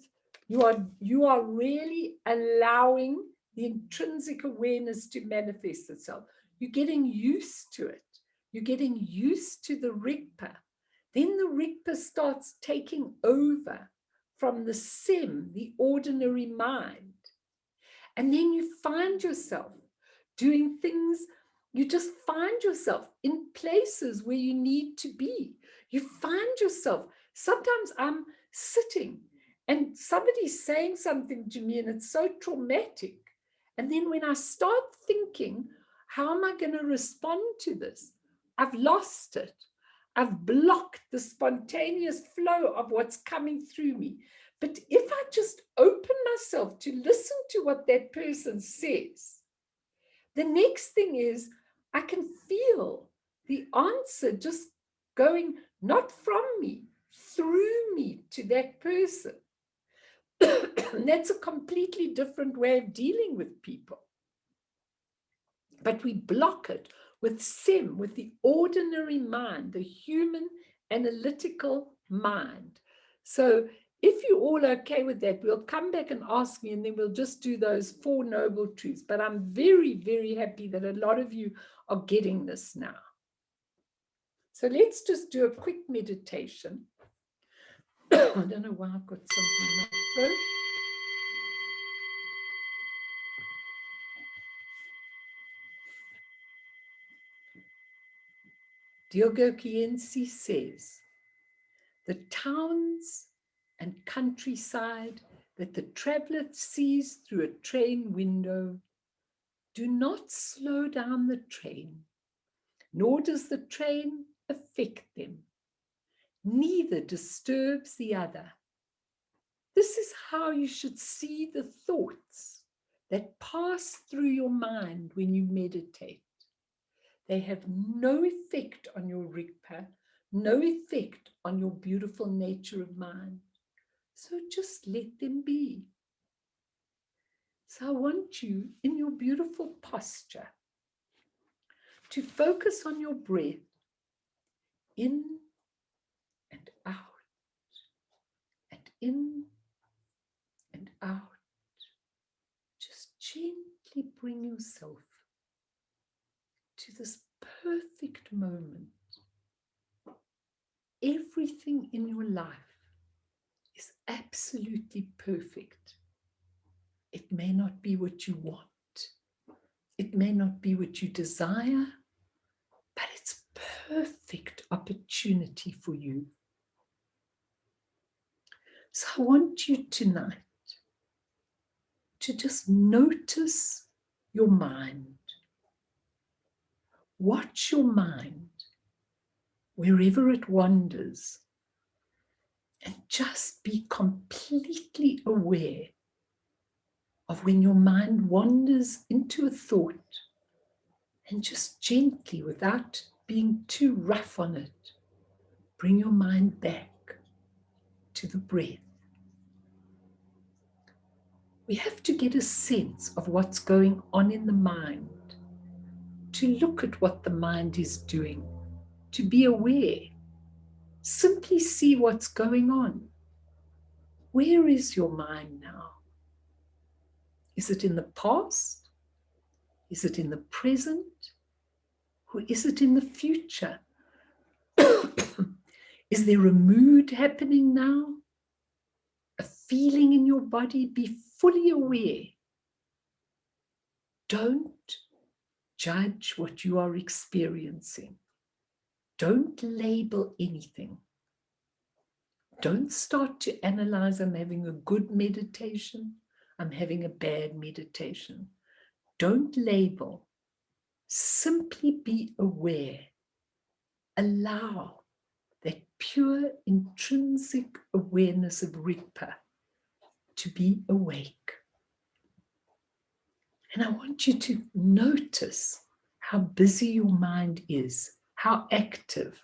you are really allowing the intrinsic awareness to manifest itself. You're getting used to it. You're getting used to the Rigpa. Then the Rigpa starts taking over from the SEM, the ordinary mind. And then you find yourself doing things, you just find yourself in places where you need to be. You find yourself, sometimes I'm sitting and somebody's saying something to me and it's so traumatic. And then when I start thinking, how am I going to respond to this? I've lost it. I've blocked the spontaneous flow of what's coming through me. But if I just open myself to listen to what that person says, the next thing is I can feel the answer just going not from me, through me to that person. And that's a completely different way of dealing with people. But we block it with SEM, with the ordinary mind, the human analytical mind. So if you're all okay with that, we'll come back and ask me, and then we'll just do those 4 noble truths. But I'm very, very happy that a lot of you are getting this now. So let's just do a quick meditation. I don't know why I've got something in my throat. Diogo Kienzi says, the towns and countryside that the traveler sees through a train window do not slow down the train, nor does the train affect them. Neither disturbs the other. This is how you should see the thoughts that pass through your mind when you meditate. They have no effect on your Rigpa, no effect on your beautiful nature of mind. So just let them be. So I want you, in your beautiful posture, to focus on your breath, in and out, and in and out. Just gently bring yourself to this perfect moment. Everything in your life is absolutely perfect. It may not be what you want. It may not be what you desire, but it's perfect opportunity for you. So I want you tonight to just notice your mind. Watch your mind wherever it wanders, and just be completely aware of when your mind wanders into a thought, and just gently, without being too rough on it, bring your mind back to the breath. We have to get a sense of what's going on in the mind, to look at what the mind is doing, to be aware. Simply see what's going on. Where is your mind now? Is it in the past? Is it in the present? Or is it in the future? Is there a mood happening now? A feeling in your body? Be fully aware. Don't judge what you are experiencing. Don't label anything. Don't start to analyze, I'm having a good meditation, I'm having a bad meditation. Don't label. Simply be aware. Allow that pure intrinsic awareness of Rigpa to be awake. And I want you to notice how busy your mind is, how active.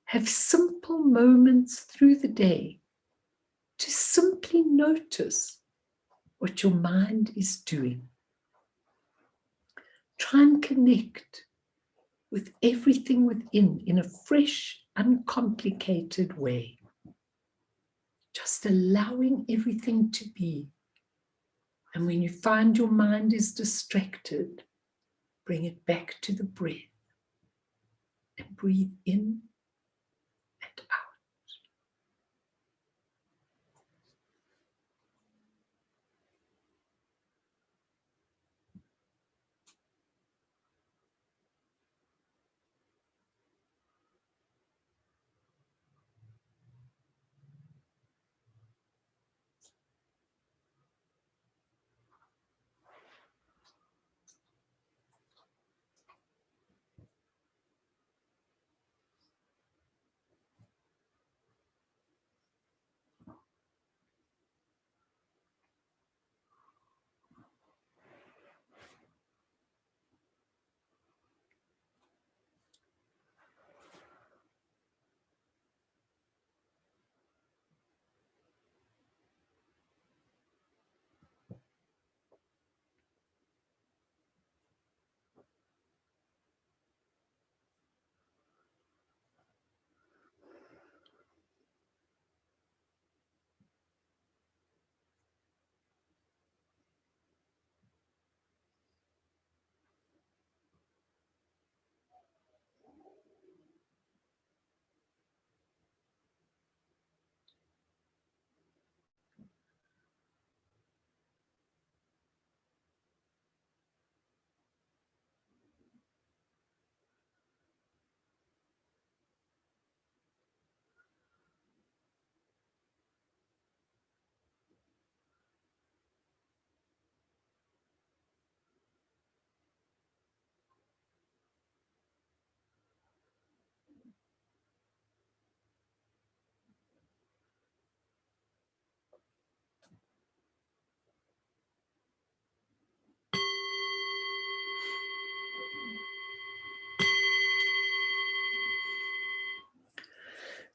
Have simple moments through the day to simply notice what your mind is doing. Try and connect with everything within in a fresh, uncomplicated way. Just allowing everything to be. And when you find your mind is distracted, bring it back to the breath and breathe in and out.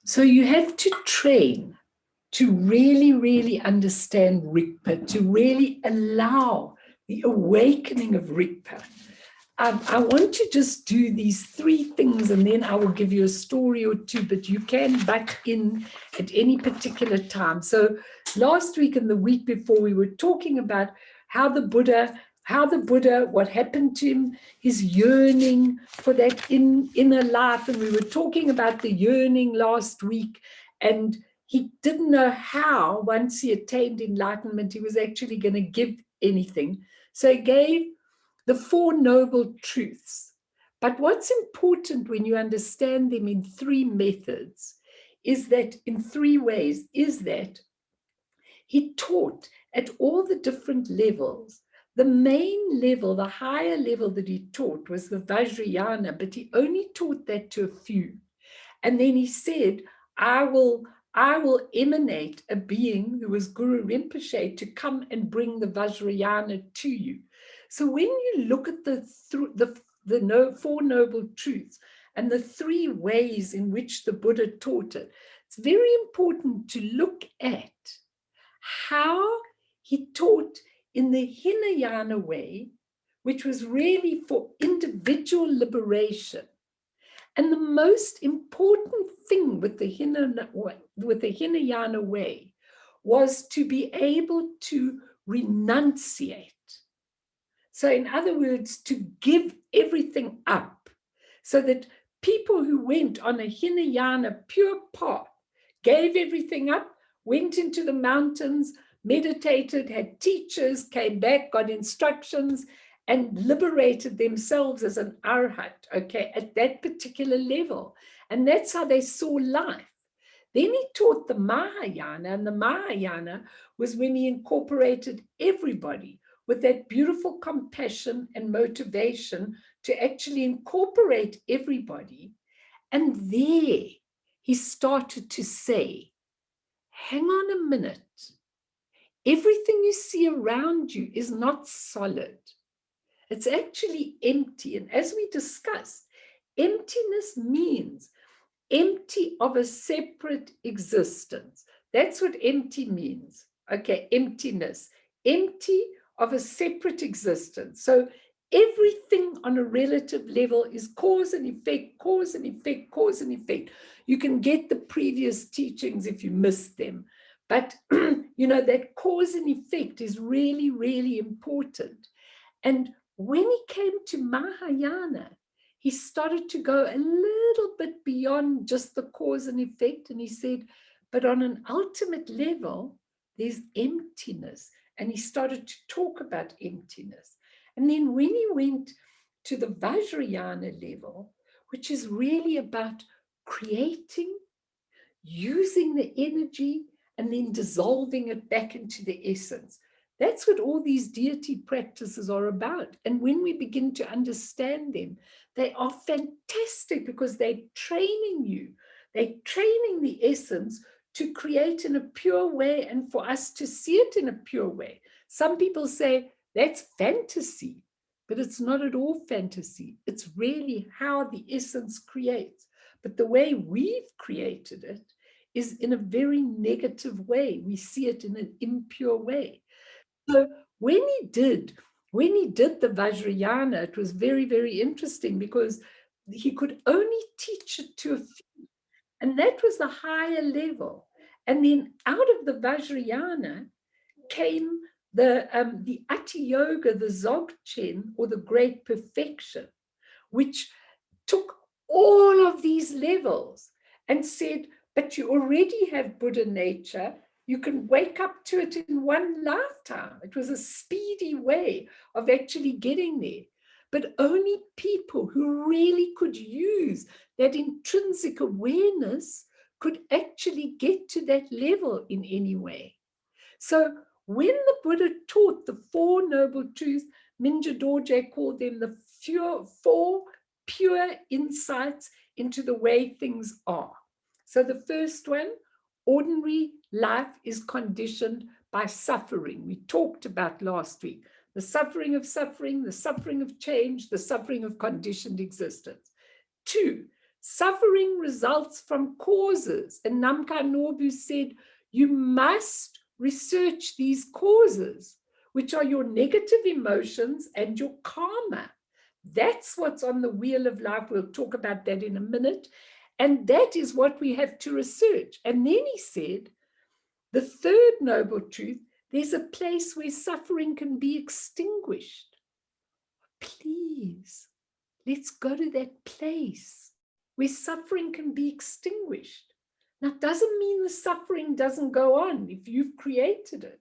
So you have to train to really, really understand Rigpa, to really allow the awakening of Rigpa. I want to just do these 3 things and then I will give you a story or 2, but you can butt in at any particular time. So last week and the week before, we were talking about how the Buddha, what happened to him, his yearning for that inner life. And we were talking about the yearning last week, and he didn't know how, once he attained enlightenment, he was actually going to give anything. So he gave the 4 noble truths. But what's important when you understand them in 3 methods is that in 3 ways is that he taught at all the different levels. The main level, the higher level that he taught was the Vajrayana, but he only taught that to a few. And then he said, I will emanate a being who was Guru Rinpoche to come and bring the Vajrayana to you. So when you look at the 4 noble truths and the 3 ways in which the Buddha taught it, it's very important to look at how he taught in the Hinayana way, which was really for individual liberation. And the most important thing with the Hinayana way was to be able to renunciate. So in other words, to give everything up, so that people who went on a Hinayana pure path, gave everything up, went into the mountains, meditated, had teachers, came back, got instructions, and liberated themselves as an arhat, okay, at that particular level. And that's how they saw life. Then he taught the Mahayana, and the Mahayana was when he incorporated everybody with that beautiful compassion and motivation to actually incorporate everybody. And there he started to say, hang on a minute. Everything you see around you is not solid. It's actually empty. And as we discussed, emptiness means empty of a separate existence. That's what empty means. Okay, emptiness. Empty of a separate existence. So everything on a relative level is cause and effect, cause and effect, cause and effect. You can get the previous teachings if you missed them. But, you know, that cause and effect is really, really important. And when he came to Mahayana, he started to go a little bit beyond just the cause and effect. And he said, but on an ultimate level, there's emptiness. And he started to talk about emptiness. And then when he went to the Vajrayana level, which is really about creating, using the energy, and then dissolving it back into the essence. That's what all these deity practices are about. And when we begin to understand them, they are fantastic because they're training you. They're training the essence to create in a pure way and for us to see it in a pure way. Some people say that's fantasy, but it's not at all fantasy. It's really how the essence creates. But the way we've created it is in a very negative way. We see it in an impure way. So when he did the Vajrayana, it was very, very interesting because he could only teach it to a few, and that was the higher level. And then out of the Vajrayana came the Ati Yoga, the Dzogchen, or the Great Perfection, which took all of these levels and said, but you already have Buddha nature. You can wake up to it in one lifetime. It was a speedy way of actually getting there. But only people who really could use that intrinsic awareness could actually get to that level in any way. So when the Buddha taught the Four Noble Truths, Mingyur Dorje called them the four pure insights into the way things are. So the first one, ordinary life is conditioned by suffering. We talked about last week, the suffering of change, the suffering of conditioned existence. 2, suffering results from causes. And Namkha Nobu said, you must research these causes, which are your negative emotions and your karma. That's what's on the wheel of life. We'll talk about that in a minute. And that is what we have to research. And then he said, the third noble truth, there's a place where suffering can be extinguished. Please, let's go to that place where suffering can be extinguished. Now, it doesn't mean the suffering doesn't go on if you've created it,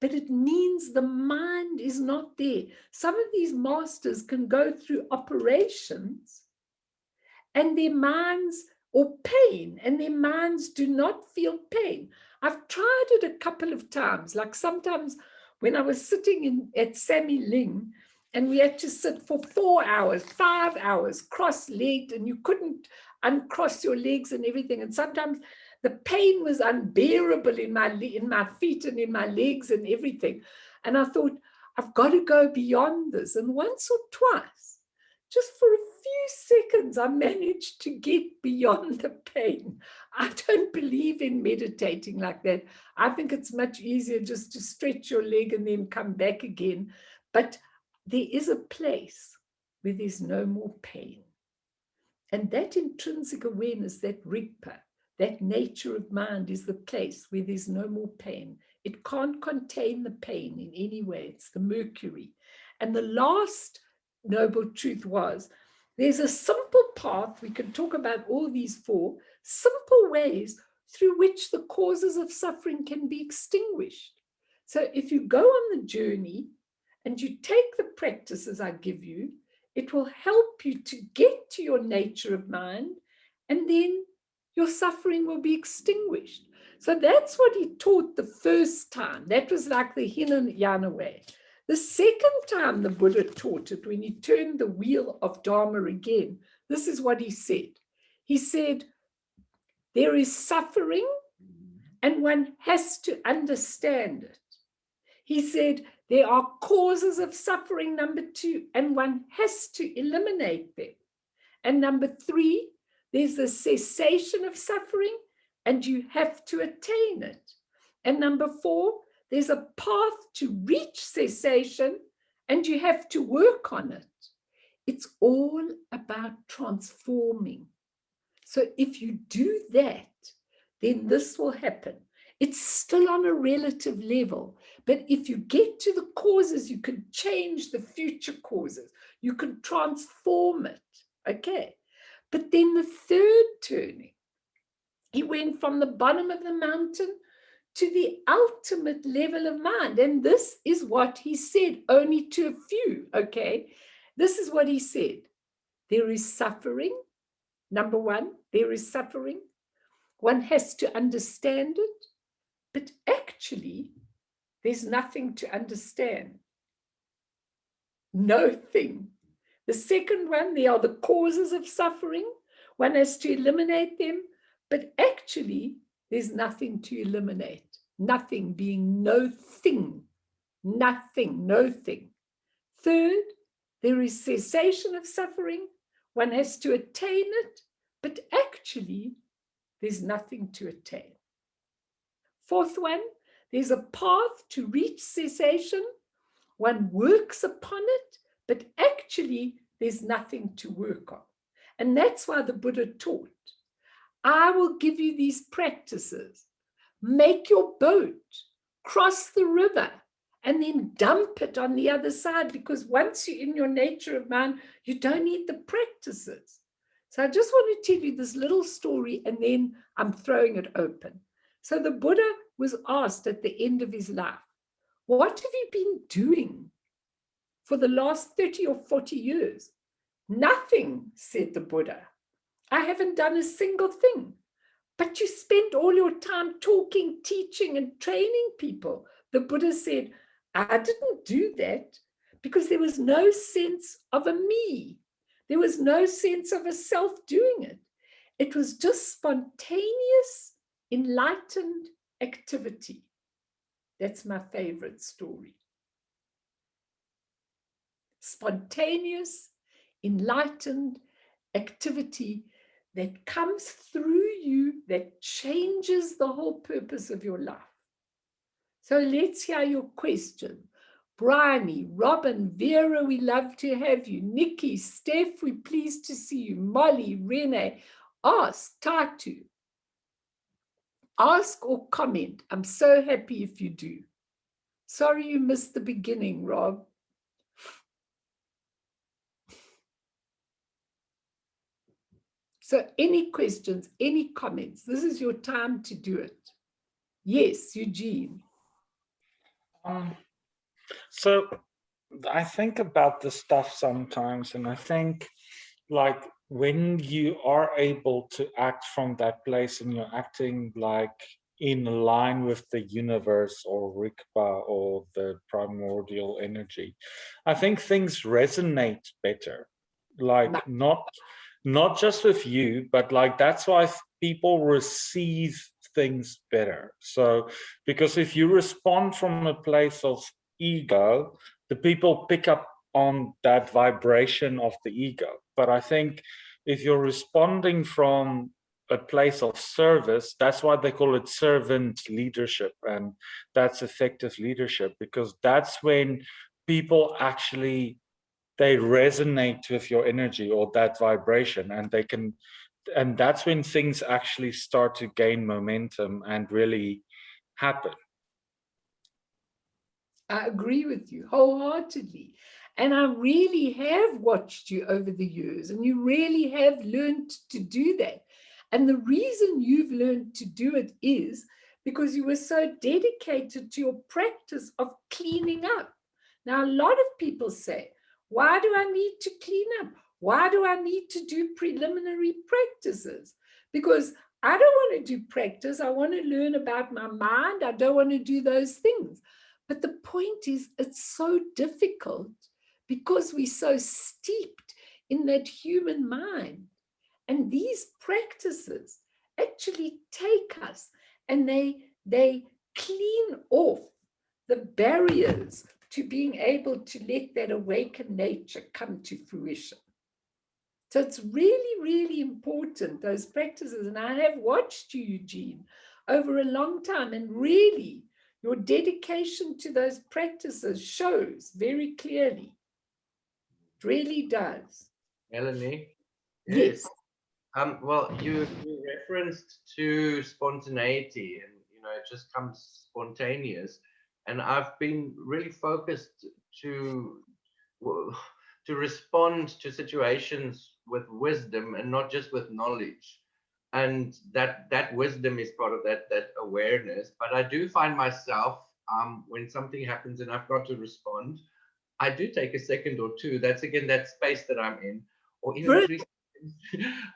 but it means the mind is not there. Some of these masters can go through operations and their minds, or pain, and their minds do not feel pain. I've tried it a couple of times, like sometimes when I was sitting at Sammy Ling, and we had to sit for 4 hours, 5 hours, cross-legged, and you couldn't uncross your legs and everything. And sometimes the pain was unbearable in my feet and in my legs and everything. And I thought, I've got to go beyond this. And once or twice, just for a few seconds, I managed to get beyond the pain. I don't believe in meditating like that. I think it's much easier just to stretch your leg and then come back again. But there is a place where there's no more pain. And that intrinsic awareness, that rigpa, that nature of mind is the place where there's no more pain. It can't contain the pain in any way. It's the mercury. And the last noble truth was, there's a simple path. We can talk about all these 4 simple ways through which the causes of suffering can be extinguished. So if you go on the journey and you take the practices I give you, it will help you to get to your nature of mind, and then your suffering will be extinguished. So that's what he taught the first time. That was like the Hinayana way. The second time the Buddha taught it, when he turned the wheel of Dharma again, this is what he said. He said, there is suffering and one has to understand it. He said, there are causes of suffering, number 2, and one has to eliminate them. And number 3, there's the cessation of suffering, and you have to attain it. And number 4, there's a path to reach cessation, and you have to work on it. It's all about transforming. So if you do that, then this will happen. It's still on a relative level. But if you get to the causes, you can change the future causes. You can transform it. Okay. But then the third turning, he went from the bottom of the mountain to the ultimate level of mind. And this is what he said, only to a few. Okay. This is what he said. There is suffering. Number one, there is suffering. One has to understand it. But actually, there's nothing to understand. No thing. The second one, they are the causes of suffering. One has to eliminate them. But actually, there's nothing to eliminate. Nothing being no thing. Nothing, no thing. Third, there is cessation of suffering. One has to attain it. But actually, there's nothing to attain. Fourth one, there's a path to reach cessation. One works upon it, but actually there's nothing to work on. And that's why the Buddha taught, I will give you these practices. Make your boat, cross the river, and then dump it on the other side, because once you're in your nature of mind, you don't need the practices. So I just want to tell you this little story, and then I'm throwing it open. So the Buddha was asked at the end of his life, what have you been doing for the last 30 or 40 years? Nothing, said the Buddha. I haven't done a single thing. But you spent all your time talking, teaching, and training people. The Buddha said, I didn't do that because there was no sense of a me. There was no sense of a self doing it. It was just spontaneous, enlightened activity. That's my favorite story. Spontaneous, enlightened activity that comes through you, that changes the whole purpose of your life. So let's hear your question. Bryony, Robin, Vera, we love to have you. Nikki, Steph, we're pleased to see you. Molly, Renee, ask, Tatu. Ask or comment. I'm so happy if you do. Sorry you missed the beginning, Rob. So any questions, any comments? This is your time to do it. Yes, Eugene. So I think about this stuff sometimes, and I think like when you are able to act from that place and you're acting like in line with the universe or Rigpa or the primordial energy, I think things resonate better. Like not just with you, but like that's why people receive things better. So because if you respond from a place of ego, the people pick up on that vibration of the ego. But I think if you're responding from a place of service, that's why they call it servant leadership, and that's effective leadership, because that's when people actually, they resonate with your energy or that vibration, and they can, and that's when things actually start to gain momentum and really happen. I agree with you wholeheartedly. And I really have watched you over the years, and you really have learned to do that. And the reason you've learned to do it is because you were so dedicated to your practice of cleaning up. Now, a lot of people say, why do I need to clean up? Why do I need to do preliminary practices? Because I don't want to do practice. I want to learn about my mind. I don't want to do those things. But the point is, it's so difficult because we're so steeped in that human mind. And these practices actually take us and they clean off the barriers to being able to let that awakened nature come to fruition. So it's really, really important, those practices. And I have watched you, Eugene, over a long time, and really, your dedication to those practices shows very clearly. It really does. Melanie? Yes. Well, you referenced to spontaneity, and it just comes spontaneous. And I've been really focused to respond to situations with wisdom and not just with knowledge. And that wisdom is part of that awareness. But I do find myself, when something happens and I've got to respond, I do take a second or two. That's again that space that I'm in, or even 3 seconds.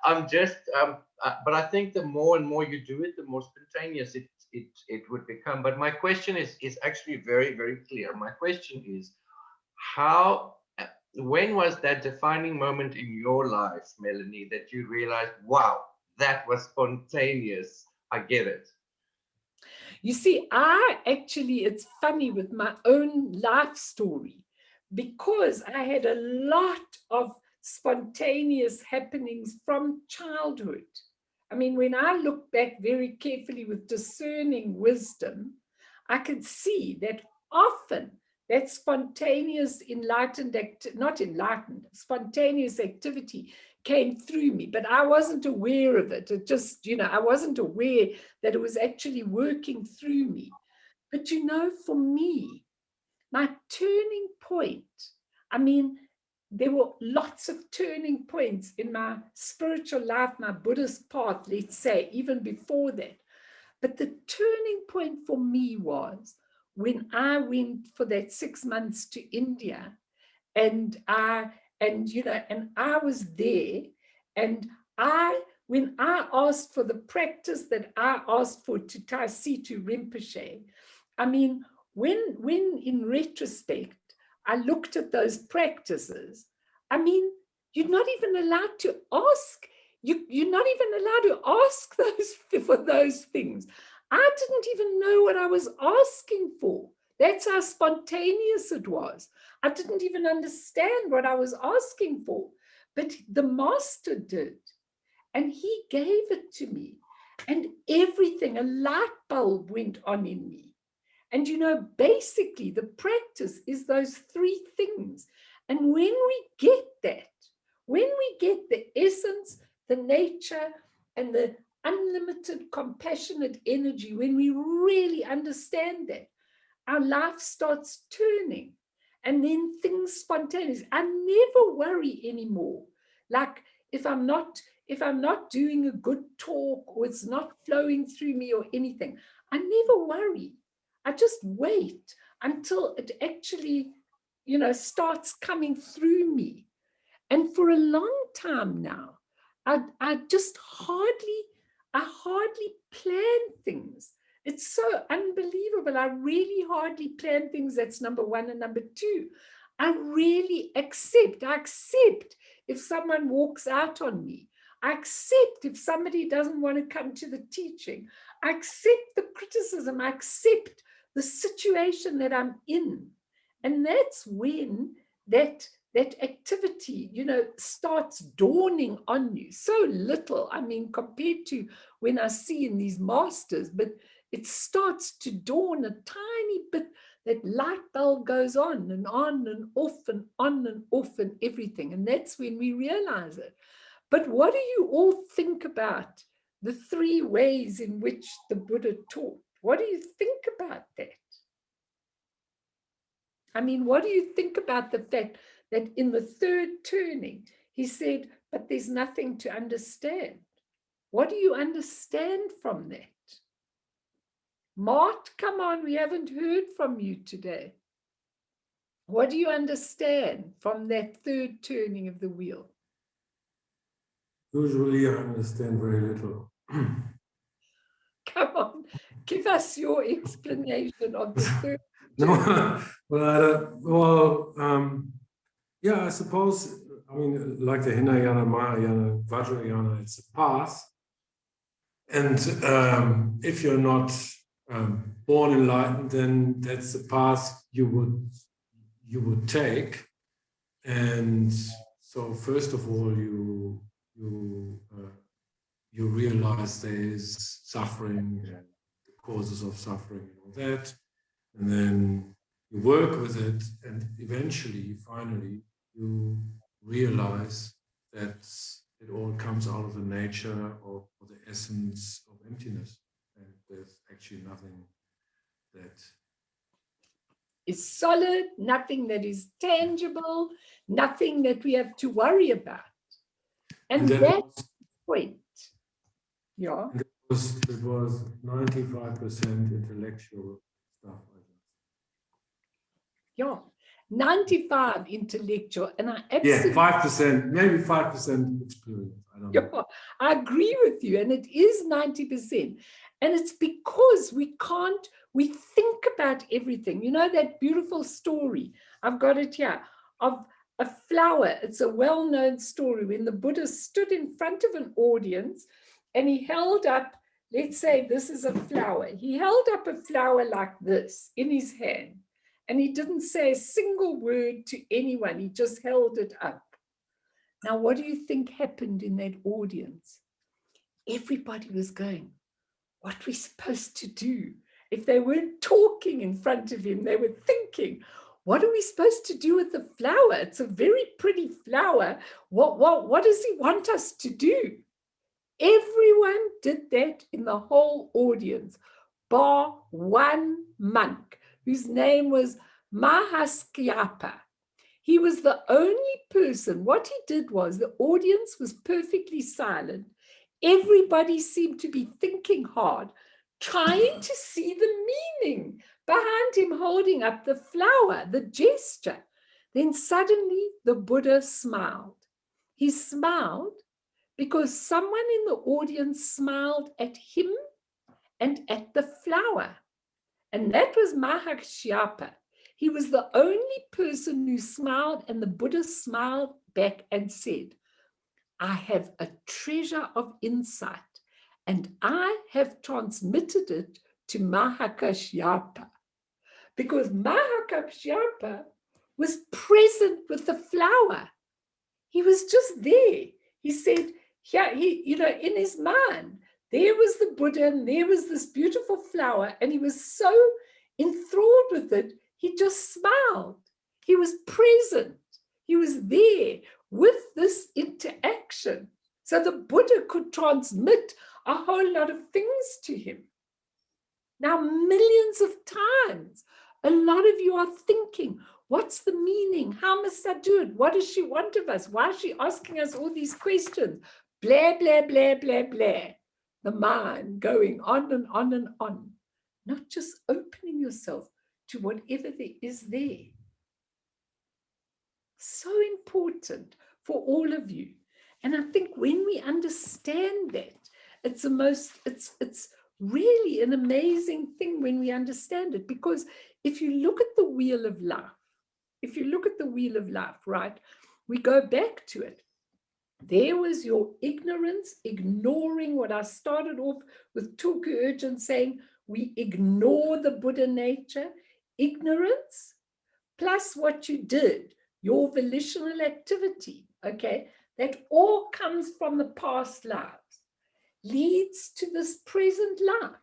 I'm just, but I think the more and more you do it, the more spontaneous it would become. But my question is actually very, very clear. My question is, when was that defining moment in your life, Melanie, that you realized, wow, that was spontaneous? I get it. You see, it's funny with my own life story, because I had a lot of spontaneous happenings from childhood. I mean, when I look back very carefully with discerning wisdom, I could see that often that spontaneous spontaneous activity came through me, but I wasn't aware of it. It just, I wasn't aware that it was actually working through me. But for me, my turning point, I mean, there were lots of turning points in my spiritual life, my Buddhist path, let's say, even before that. But the turning point for me was when I went for that 6 months to India, and I was there, and when I asked for the practice that I asked for to Taisitu Rinpoche, I mean, when in retrospect, I looked at those practices, I mean, you're not even allowed to ask. You're not even allowed to ask for those things. I didn't even know what I was asking for. That's how spontaneous it was. I didn't even understand what I was asking for, but the master did. And he gave it to me. And everything, a light bulb went on in me. And basically the practice is those 3 things. And when we get that, when we get the essence, the nature, and the unlimited compassionate energy, when we really understand that, our life starts turning, and then things spontaneous. I never worry anymore. Like if I'm not doing a good talk, or it's not flowing through me or anything, I never worry. I just wait until it actually, starts coming through me. And for a long time now, I hardly plan things. It's so unbelievable. I really hardly plan things. That's number 1. And number 2, I really accept. I accept if someone walks out on me. I accept if somebody doesn't want to come to the teaching. I accept the criticism. I accept the situation that I'm in. And that's when that activity, starts dawning on you. So little, I mean, compared to when I see in these masters, but it starts to dawn a tiny bit. That light bulb goes on and off and on and off and everything. And that's when we realize it. But what do you all think about the 3 ways in which the Buddha taught? What do you think about that? I mean, what do you think about the fact that in the 3rd turning, he said, but there's nothing to understand? What do you understand from that? Mart, come on, we haven't heard from you today. What do you understand from that 3rd turning of the wheel? Usually I understand very little. Come on, give us your explanation of the 3rd. No, yeah, I suppose, I mean, like the Hinayana, Mahayana, Vajrayana, it's a path. And if you're not born enlightened, then that's the path you would take. And so first of all, you realize there is suffering and the causes of suffering and all that. And then you work with it, and eventually, finally, you realize that it all comes out of the nature or the essence of emptiness. And there's actually nothing that is solid, nothing that is tangible, nothing that we have to worry about. And that that's was, the point. Yeah. it was 95% intellectual stuff. Yeah. 95 intellectual. And I Yeah, absolutely 5%, maybe 5% experience. I don't know. yeah, I agree with you. And it is 90%. And it's because we think about everything. You know, that beautiful story, I've got it here, of a flower. It's a well-known story when the Buddha stood in front of an audience and he held up, let's say this is a flower. He held up a flower like this in his hand. And he didn't say a single word to anyone. He just held it up. Now, what do you think happened in that audience? Everybody was going, what are we supposed to do? If they weren't talking in front of him, they were thinking, what are we supposed to do with the flower? It's a very pretty flower. What does he want us to do? Everyone did that in the whole audience, bar one monk whose name was Mahaskyapa. He was the only person. What he did was the audience was perfectly silent. Everybody seemed to be thinking hard, trying to see the meaning behind him holding up the flower, the gesture. Then suddenly the Buddha smiled. He smiled because someone in the audience smiled at him and at the flower. And that was Mahaskyapa. He was the only person who smiled, and the Buddha smiled back and said, I have a treasure of insight, and I have transmitted it to Mahaskyapa. Because Mahaskyapa was present with the flower. He was just there. He said, yeah, in his mind, there was the Buddha, and there was this beautiful flower, and he was so enthralled with it, he just smiled. He was present. He was there with this interaction. So the Buddha could transmit a whole lot of things to him. Now, millions of times, a lot of you are thinking, what's the meaning? How must I do it? What does she want of us? Why is she asking us all these questions? Blah, blah, blah, blah, blah. The mind going on and on and on. Not just opening yourself to whatever there is there. So important for all of you. And I think when we understand that, it's really an amazing thing when we understand it. Because if you look at the wheel of life, right, we go back to it. There was your ignorance, ignoring what I started off with Tulku Urgent saying, we ignore the Buddha nature, ignorance, plus what you did, your volitional activity, okay, that all comes from the past lives, leads to this present life.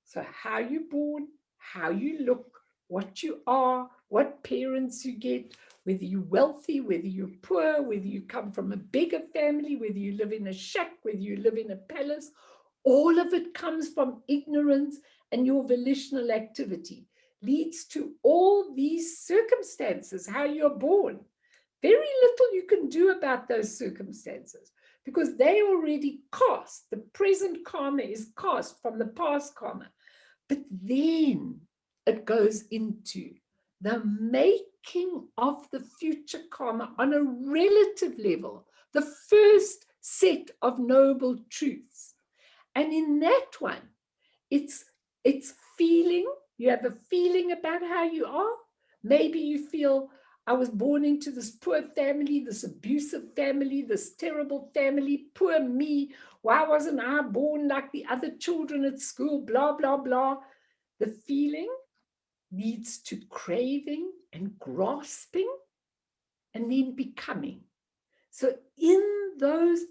So how you're born, how you look, what you are, what parents you get, whether you're wealthy, whether you're poor, whether you come from a bigger family, whether you live in a shack, whether you live in a palace, all of it comes from ignorance, and your volitional activity leads to all these circumstances, how you're born. Very little you can do about those circumstances because they already cast. The present karma is cast from the past karma. But then it goes into the making of the future karma on a relative level, the first set of noble truths. And in that one, it's feeling, you have a feeling about how you are. Maybe you feel, I was born into this poor family, this abusive family, this terrible family, poor me. Why wasn't I born like the other children at school, blah, blah, blah. The feeling leads to craving and grasping and then becoming. So in those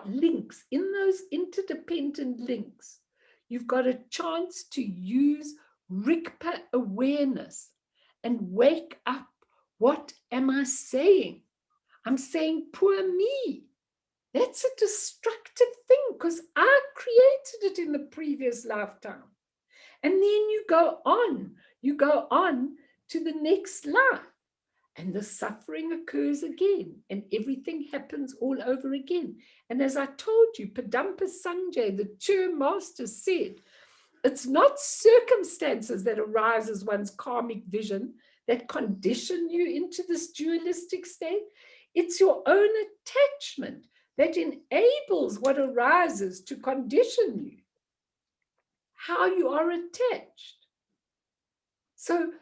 links, in those interdependent links, you've got a chance to use Rigpa awareness and wake up. What am I saying? I'm saying, poor me. That's a destructive thing because I created it in the previous lifetime. And then you go on to the next life. And the suffering occurs again, and everything happens all over again. And as I told you, Padampa Sanjay, the Chur master, said, it's not circumstances that arise as one's karmic vision that condition you into this dualistic state. It's your own attachment that enables what arises to condition you, how you are attached. So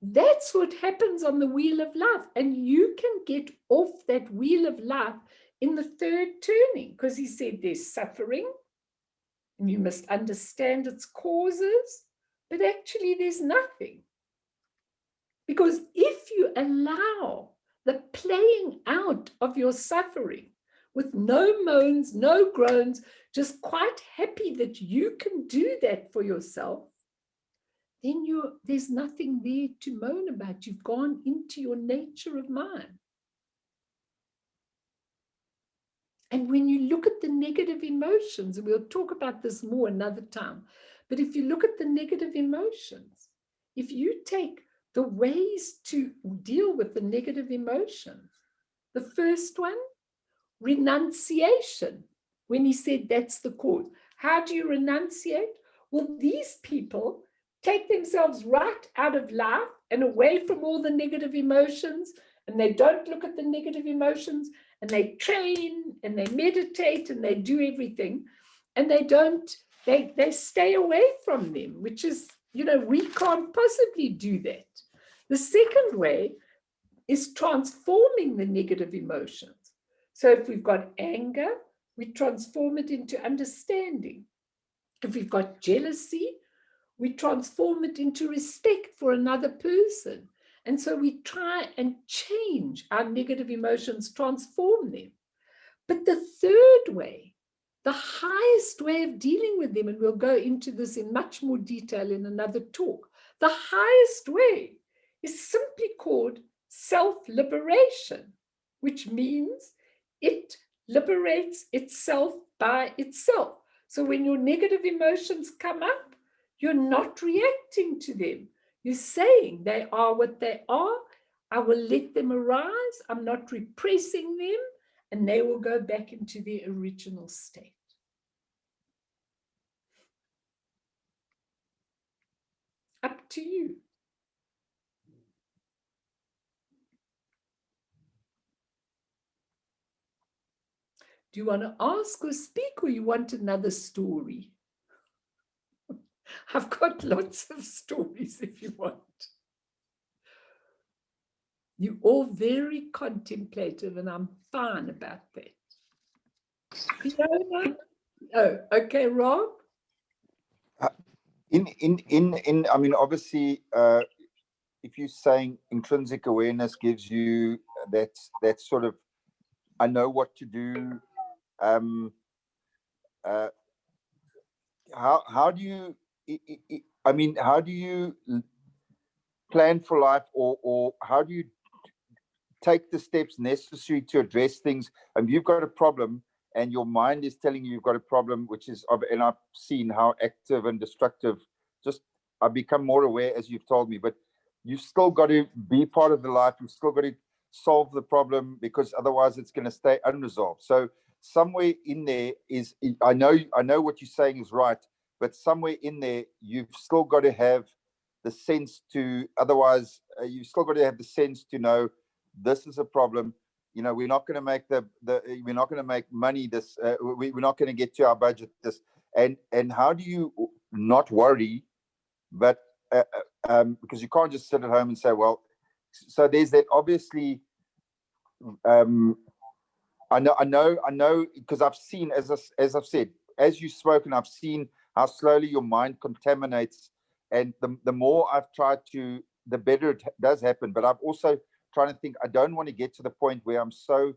that's what happens on the wheel of life. And you can get off that wheel of life in the third turning, because he said there's suffering and you must understand its causes, but actually there's nothing. Because if you allow the playing out of your suffering with no moans, no groans, just quite happy that you can do that for yourself, then there's nothing there to moan about. You've gone into your nature of mind. And when you look at the negative emotions, and we'll talk about this more another time, but if you look at the negative emotions, if you take the ways to deal with the negative emotions, the first one, renunciation, when he said that's the cause. How do you renunciate? Well, these people take themselves right out of life and away from all the negative emotions, and they don't look at the negative emotions, and they train and they meditate and they do everything, and they stay away from them, which is, we can't possibly do that. The second way is transforming the negative emotions. So if we've got anger, we transform it into understanding. If we've got jealousy, we transform it into respect for another person. And so we try and change our negative emotions, transform them. But the third way, the highest way of dealing with them, and we'll go into this in much more detail in another talk, the highest way is simply called self-liberation, which means it liberates itself by itself. So when your negative emotions come up, you're not reacting to them. You're saying they are what they are. I will let them arise. I'm not repressing them, and they will go back into their original state. Up to you. Do you want to ask or speak, or you want another story? I've got lots of stories if you want. You're all very contemplative, and I'm fine about that. Fiona? Oh, okay, Rob? I mean, obviously, if you're saying intrinsic awareness gives you that sort of, I know what to do. How do you, how do you plan for life, or how do you take the steps necessary to address things? And you've got a problem, and your mind is telling you you've got a problem, which is, and I've seen how active and destructive, just I've become more aware as you've told me, but you've still got to be part of the life. You've still got to solve the problem, because otherwise it's going to stay unresolved. So somewhere in there is, I know what you're saying is right, but somewhere in there, you've still got to have the sense to, otherwise you've still got to have the sense to know this is a problem. We're not going to make we're not going to make money this, we're not going to get to our budget this. And how do you not worry, but because you can't just sit at home and say, well, so there's that, obviously, I know, because I've seen, as I've said, as you've spoken, I've seen how slowly your mind contaminates, and the more I've tried to, the better it does happen. But I've also trying to think, I don't want to get to the point where I'm so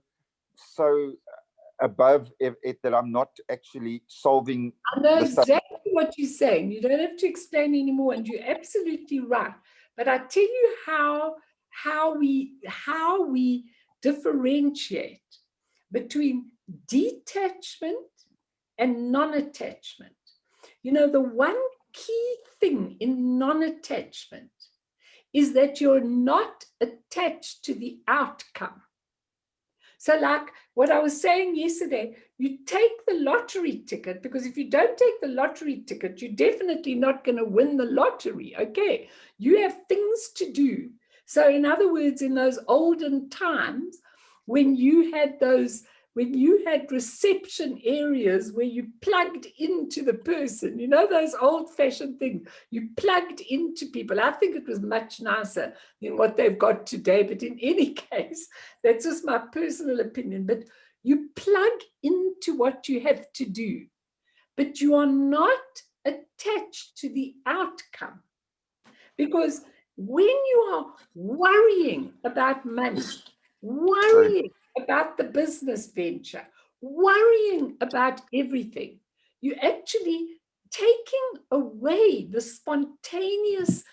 above it that I'm not actually solving. I know exactly what you're saying. You don't have to explain anymore, and you're absolutely right. But I tell you how we differentiate between detachment and non-attachment. The one key thing in non-attachment is that you're not attached to the outcome. So like what I was saying yesterday, you take the lottery ticket, because if you don't take the lottery ticket, you're definitely not going to win the lottery. Okay, you have things to do. So in other words, in those olden times, when you had reception areas where you plugged into the person, you know, those old-fashioned things, you plugged into people. I think it was much nicer than what they've got today, but in any case, that's just my personal opinion. But you plug into what you have to do, but you are not attached to the outcome. Because when you are worrying about money, worrying about the business venture, worrying about everything, you're actually taking away the spontaneous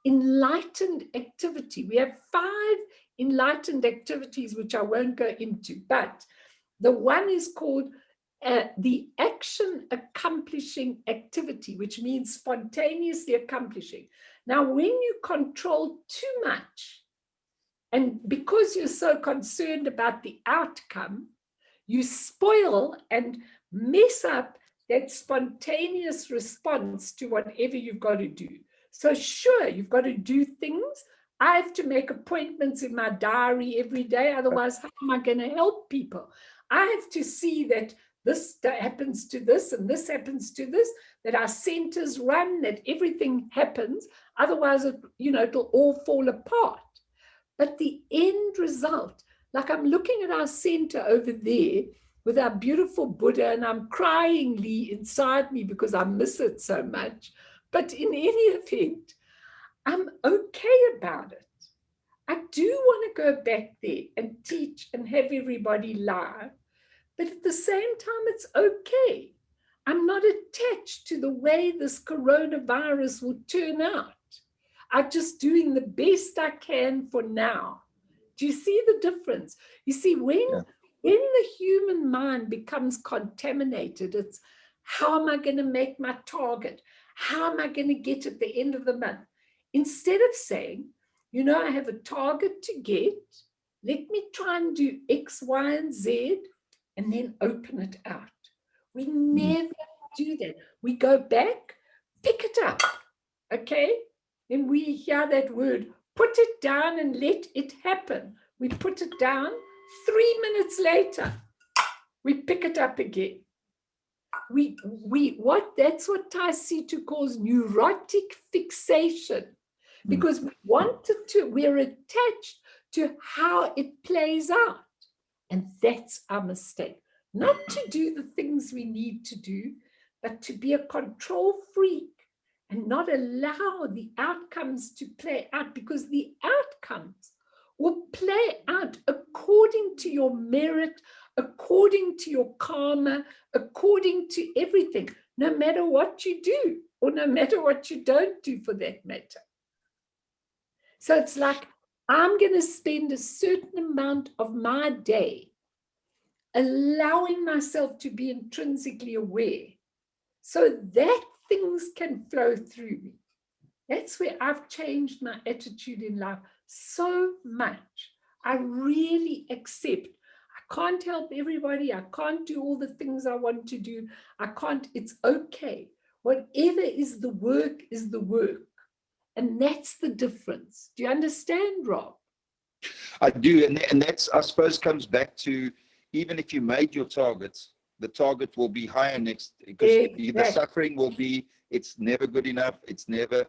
enlightened activity. We have 5 enlightened activities, which I won't go into, but the one is called the action accomplishing activity, which means spontaneously accomplishing. Now, when you control too much, and because you're so concerned about the outcome, you spoil and mess up that spontaneous response to whatever you've got to do. So sure, you've got to do things. I have to make appointments in my diary every day. Otherwise, how am I going to help people? I have to see that this happens to this and this happens to this, that our centers run, that everything happens. Otherwise, it'll all fall apart. But the end result, like I'm looking at our center over there with our beautiful Buddha, and I'm crying inside me because I miss it so much. But in any event, I'm okay about it. I do want to go back there and teach and have everybody live. But at the same time, it's okay. I'm not attached to the way this coronavirus will turn out. I'm just doing the best I can for now. Do you see the difference? You see, when the human mind becomes contaminated, it's how am I going to make my target? How am I going to get at the end of the month? Instead of saying, I have a target to get, let me try and do X, Y, and Z, and then open it out. We never do that. We go back, pick it up, okay? Then we hear that word, put it down and let it happen. We put it down, 3 minutes later, we pick it up again. That's what Tai Situ calls neurotic fixation, because we're attached to how it plays out. And that's our mistake. Not to do the things we need to do, but to be a control freak and not allow the outcomes to play out, because the outcomes will play out according to your merit, according to your karma, according to everything, no matter what you do or no matter what you don't do for that matter. So it's like, I'm going to spend a certain amount of my day allowing myself to be intrinsically aware so that things can flow through me. That's where I've changed my attitude in life so much. I really accept. I can't help everybody. I can't do all the things I want to do. I can't. It's okay. Whatever is the work is the work. And that's the difference. Do you understand, Rob? I do. And that's, I suppose, comes back to, even if you made your targets, the target will be higher next, because the suffering will be, it's never good enough. It's never,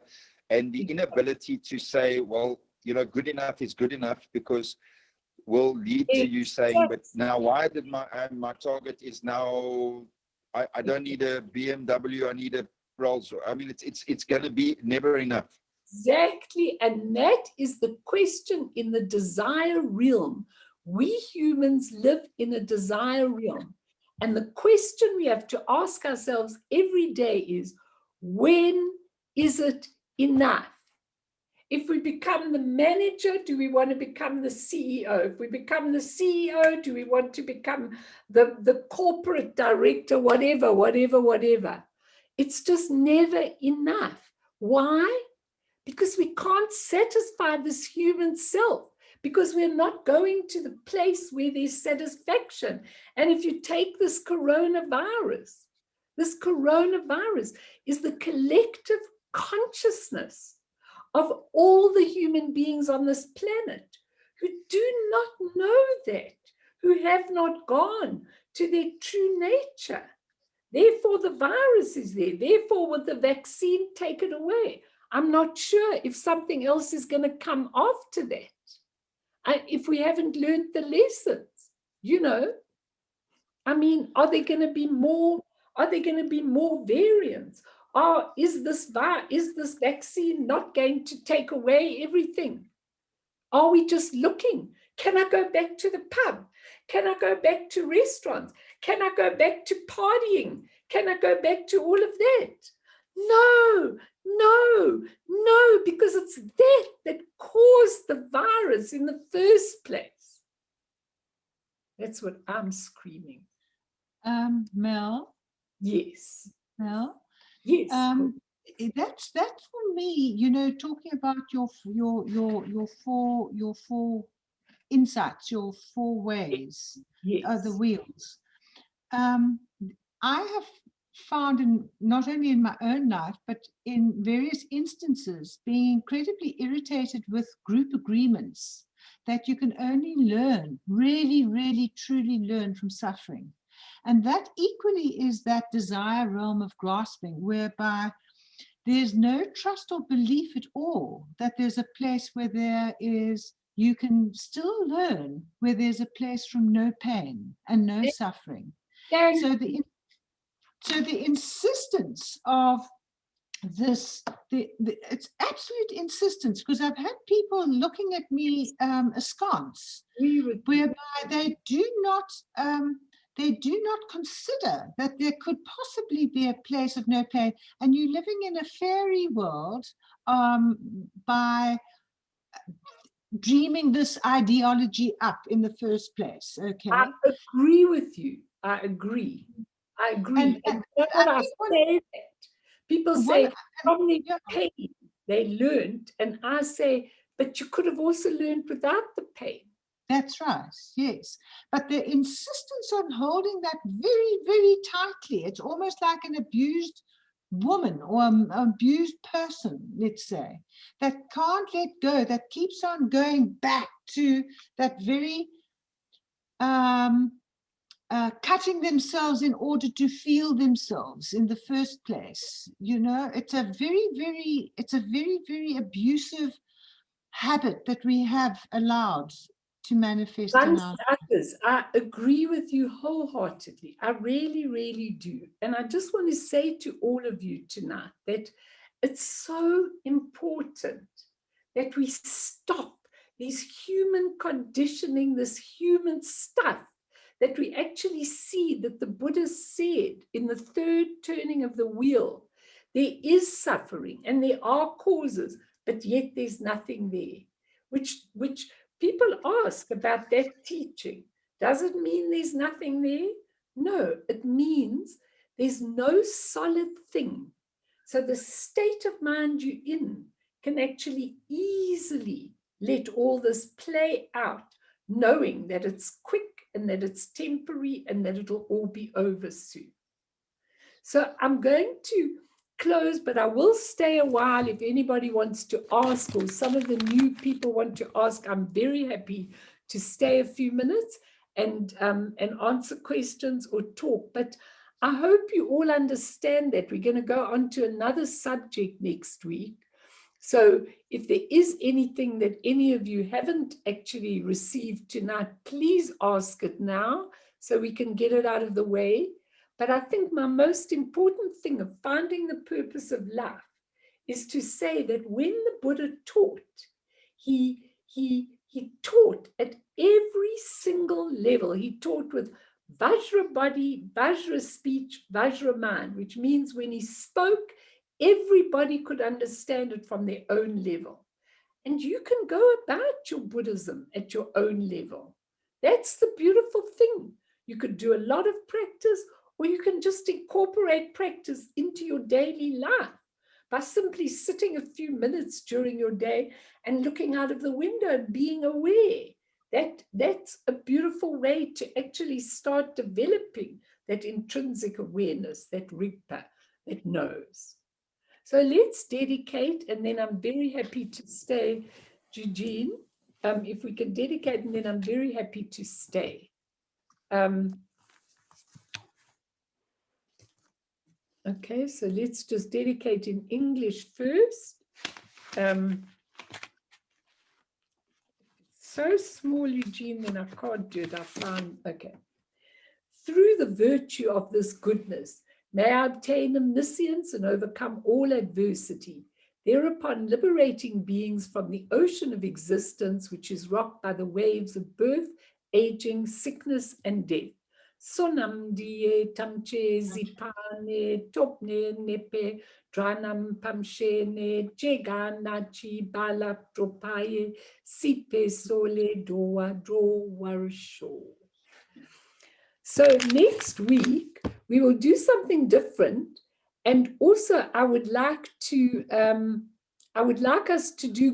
and the inability to say, well, good enough is good enough, because will lead to you saying, but now why did my target is now, I don't need a BMW, I need a Rolls. I mean, it's going to be never enough. Exactly. And that is the question in the desire realm. We humans live in a desire realm. And the question we have to ask ourselves every day is, when is it enough? If we become the manager, do we want to become the CEO? If we become the CEO, do we want to become the corporate director, whatever? It's just never enough. Why? Because we can't satisfy this human self, because we're not going to the place where there's satisfaction. And if you take this coronavirus is the collective consciousness of all the human beings on this planet who do not know that, who have not gone to their true nature. Therefore, the virus is there. Therefore, would the vaccine take it away? I'm not sure if something else is going to come after that. If we haven't learned the lessons, you know, I mean, are there going to be more? Are there going to be more variants? Or is this vaccine not going to take away everything? Are we just looking? Can I go back to the pub? Can I go back to restaurants? Can I go back to partying? Can I go back to all of that? No, no, no, because it's that caused the virus in the first place. That's what I'm screaming. Mel? Yes. Mel? Yes. That's for me, you know, talking about your four insights, your four ways, yes. The wheels. I have found, not only in my own life, but in various instances, being incredibly irritated with group agreements that you can only learn, really, really, truly learn from suffering. And that equally is that desire realm of grasping, whereby there's no trust or belief at all that there's a place where you can still learn, where there's a place from no pain and no suffering. So the insistence of this, it's absolute insistence, because I've had people looking at me askance, whereby they do not consider that there could possibly be a place of no pain, and you're living in a fairy world by dreaming this ideology up in the first place. Okay, I agree with you. I agree. And people say from their pain they learned, and I say, but you could have also learned without the pain. That's right, yes. But the insistence on holding that very, very tightly, it's almost like an abused woman or an abused person, let's say, that can't let go, that keeps on going back to that very cutting themselves in order to feel themselves in the first place. You know, it's a very, very abusive habit that we have allowed to manifest in our others. I agree with you wholeheartedly. I really, really do. And I just want to say to all of you tonight that it's so important that we stop this human conditioning, this human stuff, that we actually see that the Buddha said in the third turning of the wheel, there is suffering and there are causes, but yet there's nothing there, which people ask about that teaching. Does it mean there's nothing there? No, it means there's no solid thing. So the state of mind you're in can actually easily let all this play out, knowing that it's quick and that it's temporary and that it'll all be over soon. So I'm going to close, but I will stay a while if anybody wants to ask, or some of the new people want to ask. I'm very happy to stay a few minutes and answer questions or talk. But I hope you all understand that we're going to go on to another subject next week. So if there is anything that any of you haven't actually received tonight, please ask it now so we can get it out of the way. But I think my most important thing of finding the purpose of life is to say that when the Buddha taught, he taught at every single level. He taught with Vajra body, Vajra speech, Vajra mind, which means when he spoke, everybody could understand it from their own level. And you can go about your Buddhism at your own level. That's the beautiful thing. You could do a lot of practice, or you can just incorporate practice into your daily life by simply sitting a few minutes during your day and looking out of the window and being aware. That's a beautiful way to actually start developing that intrinsic awareness, that rigpa, that knows. So let's dedicate, and then I'm very happy to stay, Eugene, if we can dedicate, and then I'm very happy to stay. Okay, so let's just dedicate in English first. So small, Eugene, then I can't do it. I found, okay. Through the virtue of this goodness, may I obtain omniscience and overcome all adversity, thereupon liberating beings from the ocean of existence, which is rocked by the waves of birth, aging, sickness, and death. Sonam die tamche zipane topne nepe dranam pamshene jeganachi balak tropaye sipe sole doa dro warsho. So next week we will do something different, and also I would like us to do